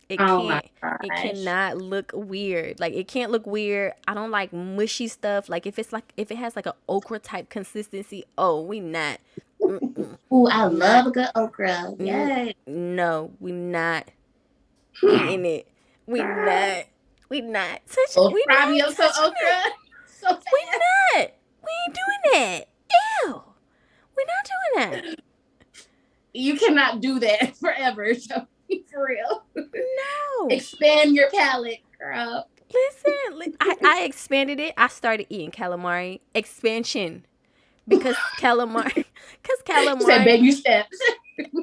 it Oh my can't. It gosh. cannot look weird. Like it can't look weird. I don't like mushy stuff. Like if it has like an okra type consistency. Oh, we not. Ooh, I love a good okra. Yay. No, we not eating it. We not. We not. We not Rabioso touching okra. it. So fast. We not. We ain't doing that. Ew. We're not doing that. You cannot do that forever. So for real. No. Expand your palate, girl. Listen, I expanded it. I started eating calamari. Expansion. Because calamari. Said baby steps.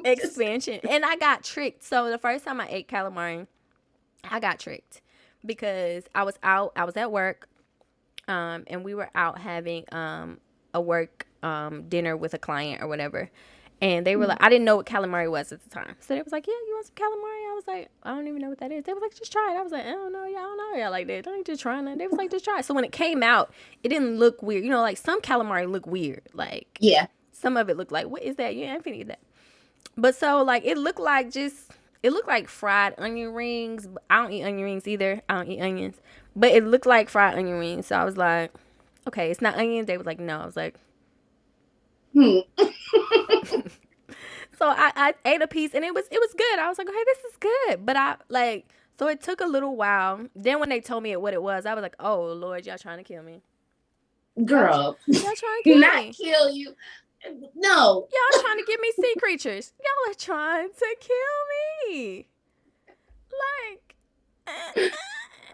Expansion. And I got tricked. So the first time I ate calamari, I got tricked. Because I was at work. And we were out having a work dinner with a client or whatever. And they were like, I didn't know what calamari was at the time. So they was like, yeah, you want some calamari? I was like, I don't even know what that is. They was like, just try it. I was like, I don't know. Y'all like that. Don't just try it. They was like, just try it. So when it came out, it didn't look weird. Like some calamari look weird. Like, yeah. Some of it looked like, what is that? Yeah, I'm finna eat that. But so like, it looked like fried onion rings. I don't eat onion rings either. I don't eat onions. But it looked like fried onion rings. So I was like, okay, it's not onions. They was like, no. I was like, So I ate a piece and it was good. I was like, okay, this is good. But so it took a little while. Then when they told me what it was, I was like, oh Lord, y'all trying to kill me. Girl. Y'all trying to kill Not me. kill you. No. Y'all trying to give me sea creatures. Y'all are trying to kill me. Like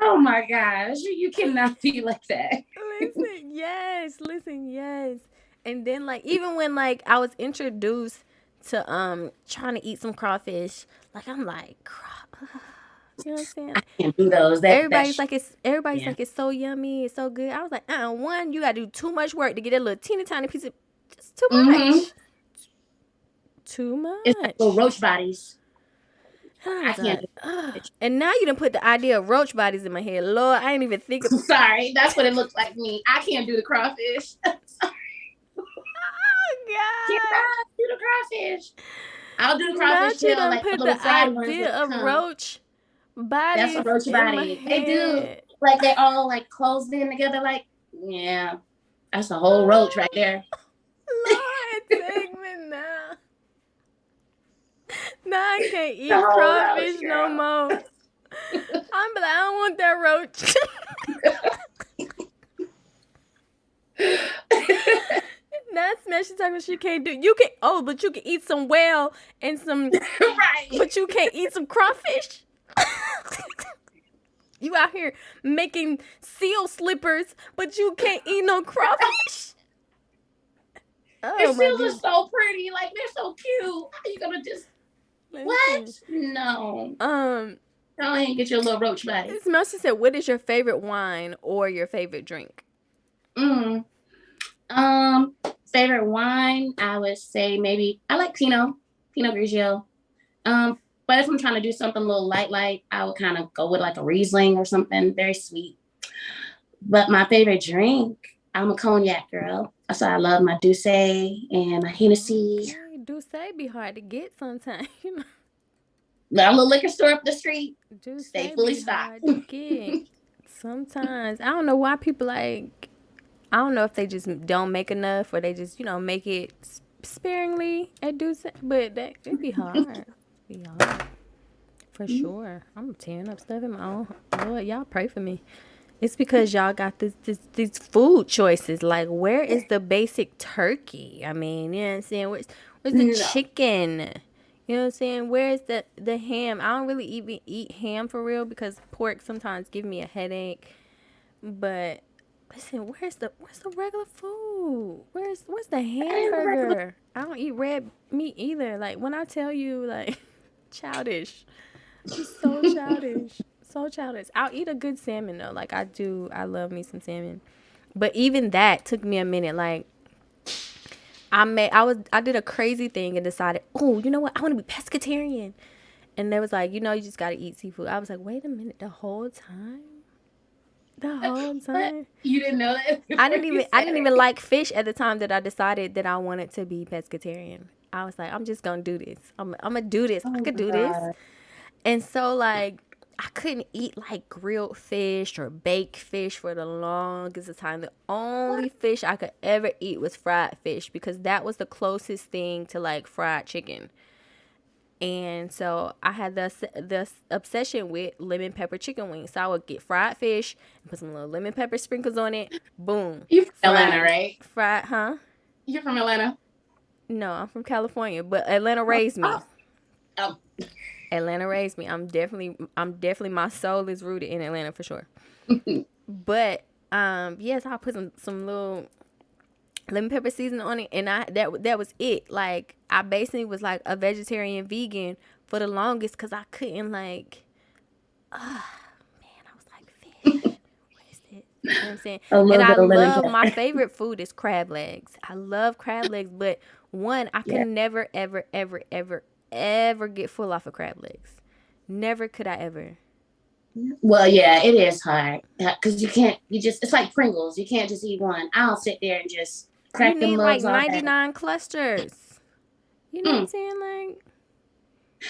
Oh my gosh. You cannot be like that. Listen, yes. And then like even when like I was introduced to trying to eat some crawfish, like I'm like you know what I'm saying? I can't do those. Everybody's like it's so yummy, it's so good. I was like, one, you gotta do too much work to get a little teeny tiny piece of just too much. Too much. It's like little roach bodies. I can't. And now you done put the idea of roach bodies in my head. Lord, I ain't even think of Sorry, that's what it looks like to me. I can't do the crawfish. God. Cannot do the crawfish. I'll do the crawfish Now you till done like the put little the fried ones. idea of roach bodies. That's a roach in body. my They do. head. Like they all like closed in together. Like yeah, that's a whole roach right there. Lord, take me now. Now I can't eat The whole crawfish roach, no girl. more. I'm like, I don't want that roach. now she's talking. She can't do. You can. Oh, but you can eat some whale and some. Right. But you can't eat some crawfish. You out here making seal slippers, but you can't eat no crawfish. And seals are so pretty. Like, they're so cute. How are you gonna just what? No. Go ahead and get your little roach body. Melissa said, "What is your favorite wine or your favorite drink?" Favorite wine, I would say maybe I like Pinot Grigio. But if I'm trying to do something a little light, I would kind of go with like a Riesling or something very sweet. But my favorite drink, I'm a cognac girl. So I love my Douce and my Hennessy. Okay, Douce be hard to get sometimes. You know. A little liquor store up the street. Douce stay fully stocked. Sometimes I don't know why people like. I don't know if they just don't make enough or they just make it sparingly at Douce, but it'd be hard. For sure. I'm tearing up stuff in my own. Lord, y'all pray for me. It's because y'all got these food choices. Like, where is the basic turkey? I mean, you know what I'm saying? Where's the chicken? You know what I'm saying? Where's the ham? I don't really even eat ham for real because pork sometimes give me a headache. But listen, where's the regular food? Where's the hamburger? I don't eat red meat either. Like, when I tell you, like, childish. It's so childish. So childish. I'll eat a good salmon though. Like, I do. I love me some salmon. But even that took me a minute. Like, I did a crazy thing and decided, oh, you know what? I want to be pescatarian. And they was like, you just got to eat seafood. I was like, wait a minute. The whole time? You didn't know that? I didn't even like fish at the time that I decided that I wanted to be pescatarian. I was like, I'm just going to do this. I'm going to do this. I could do this. And so, like, I couldn't eat, like, grilled fish or baked fish for the longest time. The only fish I could ever eat was fried fish because that was the closest thing to, like, fried chicken. And so I had this obsession with lemon pepper chicken wings. So I would get fried fish and put some little lemon pepper sprinkles on it. Boom. You're from Atlanta, right? Fried, huh? You're from Atlanta? No, I'm from California, but Atlanta raised me. Oh. Atlanta raised me. I'm definitely my soul is rooted in Atlanta for sure. But yes, I put some little lemon pepper seasoning on it, and that was it. Like, I basically was like a vegetarian vegan for the longest because I couldn't, like, I was like, fish. What is it? You know what I'm saying? And I love, my favorite food is crab legs. I love crab legs, but I can never, ever, ever, ever, ever get full off of crab legs. Never could I ever. Well, yeah, it is hard because it's like Pringles. You can't just eat one. I'll sit there and just crack them like 99 clusters. You know what I'm saying? Like,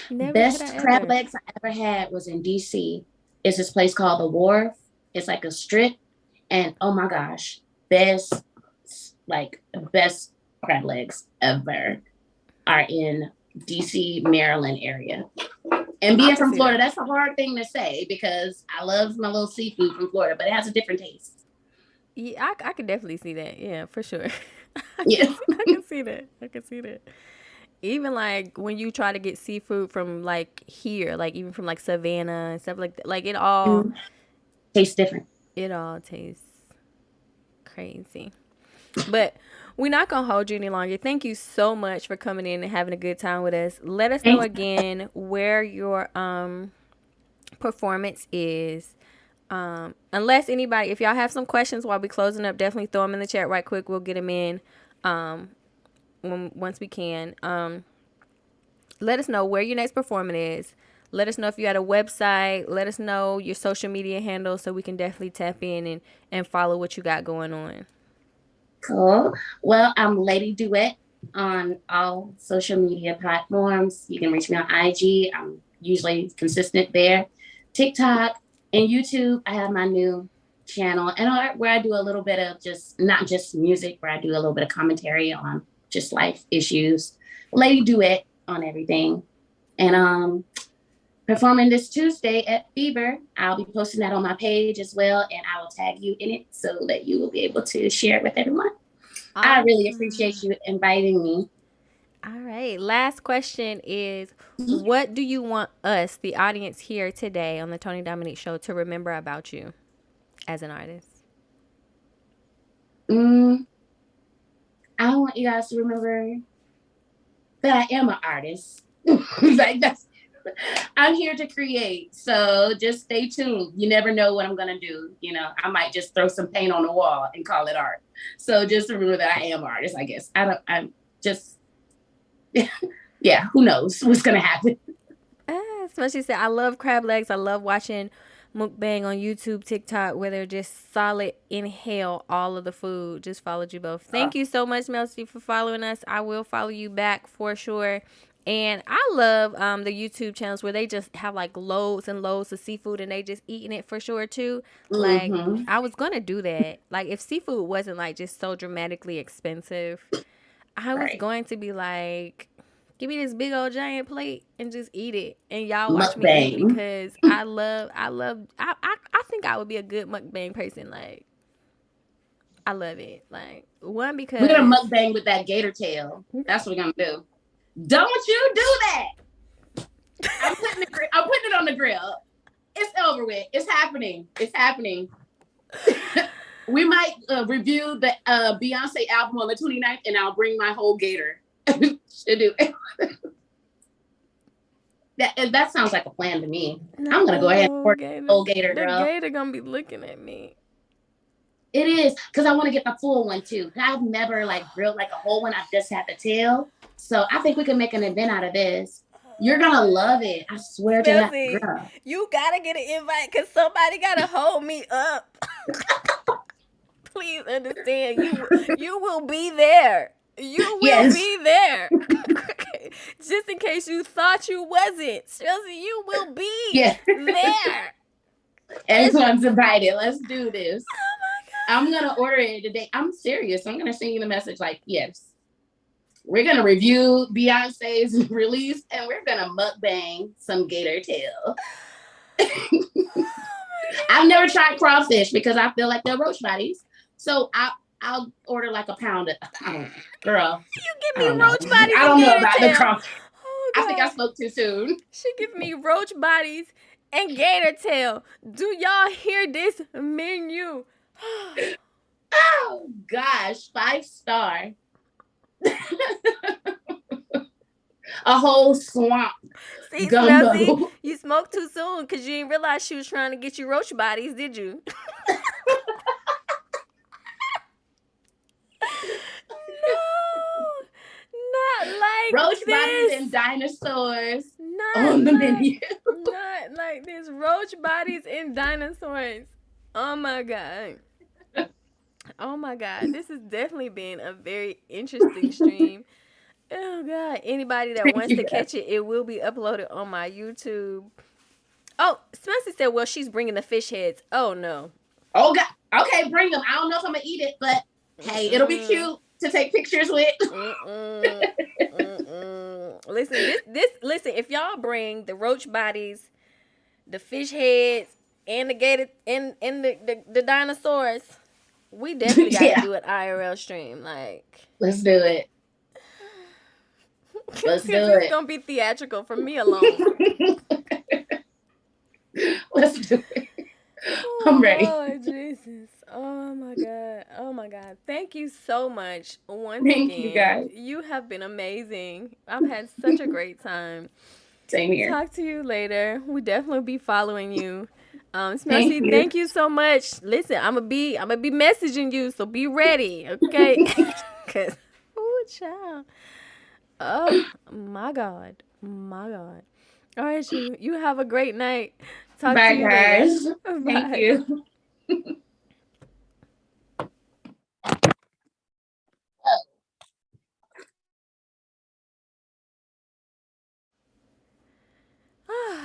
never best crab legs I ever had was in DC. It's this place called The Wharf. It's like a strip, and oh my gosh, best crab legs ever are in DC, Maryland area. And being from Florida, that's a hard thing to say because I love my little seafood from Florida, but it has a different taste. Yeah, I can definitely see that. Yeah, for sure. I can see that. Even like when you try to get seafood from like here, like even from like Savannah and stuff like that, like it all tastes different. It all tastes crazy. But we're not going to hold you any longer. Thank you so much for coming in and having a good time with us. Let us know again where your performance is. Unless anybody, if y'all have some questions while we closing up, definitely throw them in the chat right quick. We'll get them in once we can. Let us know where your next performance is. Let us know if you had a website. Let us know your social media handle so we can definitely tap in and follow what you got going on. Cool. Well, I'm Lady Duet on all social media platforms. You can reach me on IG. I'm usually consistent there. TikTok and YouTube. I have my new channel and where I do a little bit of not just music, where I do a little bit of commentary on just life issues. Lady Duet on everything. And performing this Tuesday at Fever. I'll be posting that on my page as well, and I will tag you in it so that you will be able to share it with everyone. I really appreciate you inviting me. All right. Last question is, what do you want us, the audience here today on the Tony Dominique Show, to remember about you as an artist? I want you guys to remember that I am an artist. Like I'm here to create. So just stay tuned. You never know what I'm gonna do. You know, I might just throw some paint on the wall and call it art. So just remember that I am an artist, I guess. I'm just yeah, who knows what's gonna happen. Especially said, I love crab legs. I love watching mukbang on YouTube, TikTok, where they're just solid inhale all of the food. Just followed you both. Thank you so much, Melcy, for following us. I will follow you back for sure. And I love the YouTube channels where they just have like loads and loads of seafood and they just eating it for sure too. Like I was gonna do that. Like if seafood wasn't like just so dramatically expensive, I was going to be like, give me this big old giant plate and just eat it. And y'all watch me eat because I think I would be a good mukbang person. Like, I love it. Like, one, because we're gonna mukbang with that gator tail. That's what we're gonna do. Don't you do that. I'm putting it on the grill. It's over with. It's happening. It's happening. We might review the Beyonce album on the 29th and I'll bring my whole gator. Should do it. That sounds like a plan to me. I'm gonna go ahead and order the whole gator, girl. The gator gonna be looking at me. It is, because I want to get the full one too. I've never like grilled like a whole one. I've just had the tail. So I think we can make an event out of this. You're gonna love it. I swear to God. Girl. You gotta get an invite because somebody gotta hold me up. Please understand. You will be there. You will be there. Just in case you thought you wasn't. Chelsea, you will be there. Everyone's invited. Let's do this. Oh my God. I'm going to order it today. I'm serious. I'm going to send you the message like, yes. We're going to review Beyonce's release and we're going to mukbang some gator tail. I've never tried crawfish because I feel like they're roach bodies. So I'll order like a pound of, girl. You give me roach bodies. I don't know about the crawfish. Oh, I think I spoke too soon. She give me roach bodies and gator tail. Do y'all hear this menu? Oh gosh, 5-star. A whole swamp. See, Smelzy, you smoked too soon because you didn't realize she was trying to get you roach bodies, did you? Not like roach this. Bodies and dinosaurs on the menu. Not like this. Roach bodies and dinosaurs. Oh my God. Oh my God. This has definitely been a very interesting stream. Oh God. Anybody that wants to catch it, it will be uploaded on my YouTube. Oh, Spencer said, well, she's bringing the fish heads. Oh no. Oh God. Okay, bring them. I don't know if I'm going to eat it, but hey, it'll be cute to take pictures with. Listen, if y'all bring the roach bodies, the fish heads, and the gator and the dinosaurs, we definitely gotta do an IRL stream. Like, let's do it. Let's do it. It's gonna be theatrical for me alone. Let's do it. I'm ready. Oh Jesus. Oh my God. Oh my God. Thank you so much. Thank you guys. You have been amazing. I've had such a great time. Same here. Talk to you later. We definitely be following you. Smelcy, thank you so much. Listen, I'm gonna be messaging you, so be ready, okay? Cause child. Oh my God. My God. All right, you have a great night. Talk Bye, to you guys. later. Thank Bye. you.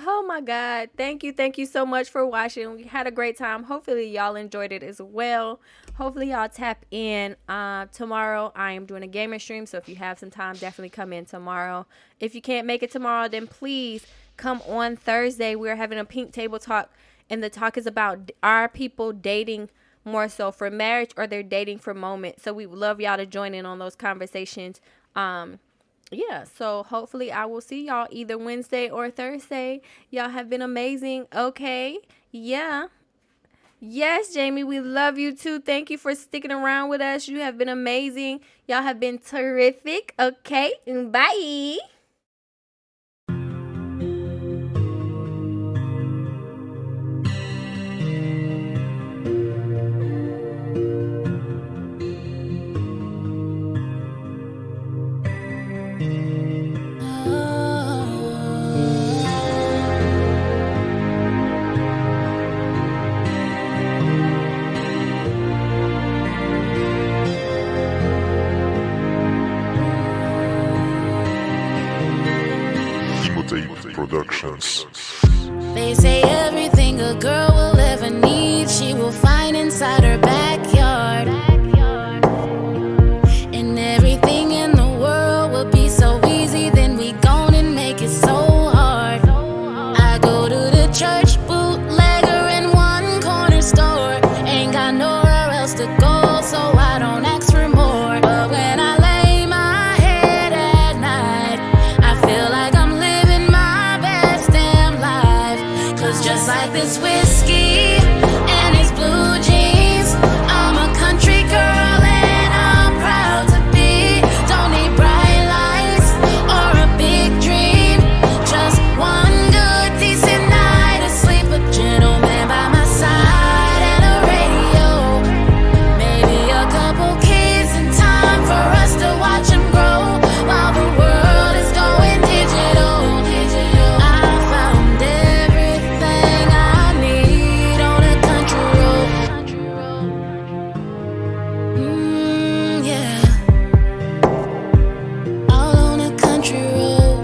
Oh my God. Thank you so much for watching. We had a great time. Hopefully y'all enjoyed it as well. Hopefully y'all tap in. Tomorrow I am doing a gamer stream, so if you have some time, definitely come in tomorrow. If you can't make it tomorrow, then please come on Thursday. We're having a pink table talk, and the talk is about, are people dating more so for marriage or they're dating for moments. So we would love y'all to join in on those conversations. Yeah, so hopefully I will see y'all either Wednesday or Thursday. Y'all have been amazing. Okay. Yeah. Yes, Jamie, we love you too. Thank you for sticking around with us. You have been amazing. Y'all have been terrific. Okay. Bye. Productions. They say everything a girl will ever need, she will find inside her backyard. And everything in the world will be so easy, then we gon' and make it so hard. I go to the church, bootlegger, and one corner store. Ain't got nowhere else to go, so I don't ask for more. But when I lay my head at night, I feel like I'm living my best damn life. Cause just like this whiskey and these blue jeans, I'm a country girl and I'm proud to be. Don't need bright lights or a big dream, just one good decent night of sleep, a gentleman by my side and a radio, maybe a couple kids and time for us to watch them grow while the world is going digital. I found everything I need on a country road. Yeah, all on a country road.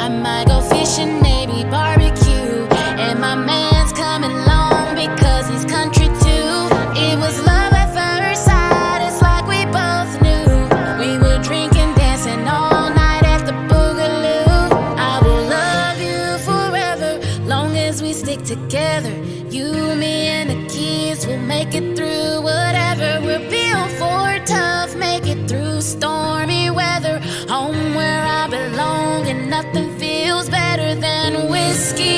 I might go fishing, maybe barbecue, and my man's coming along because he's country too. It was love at first sight, it's like we both knew. We were drinking, dancing all night at the Boogaloo. I will love you forever, long as we stick together. You, me, and the kids will make it through whatever. We're built for tough, make it through stormy weather. Home where I belong, and nothing feels better than whiskey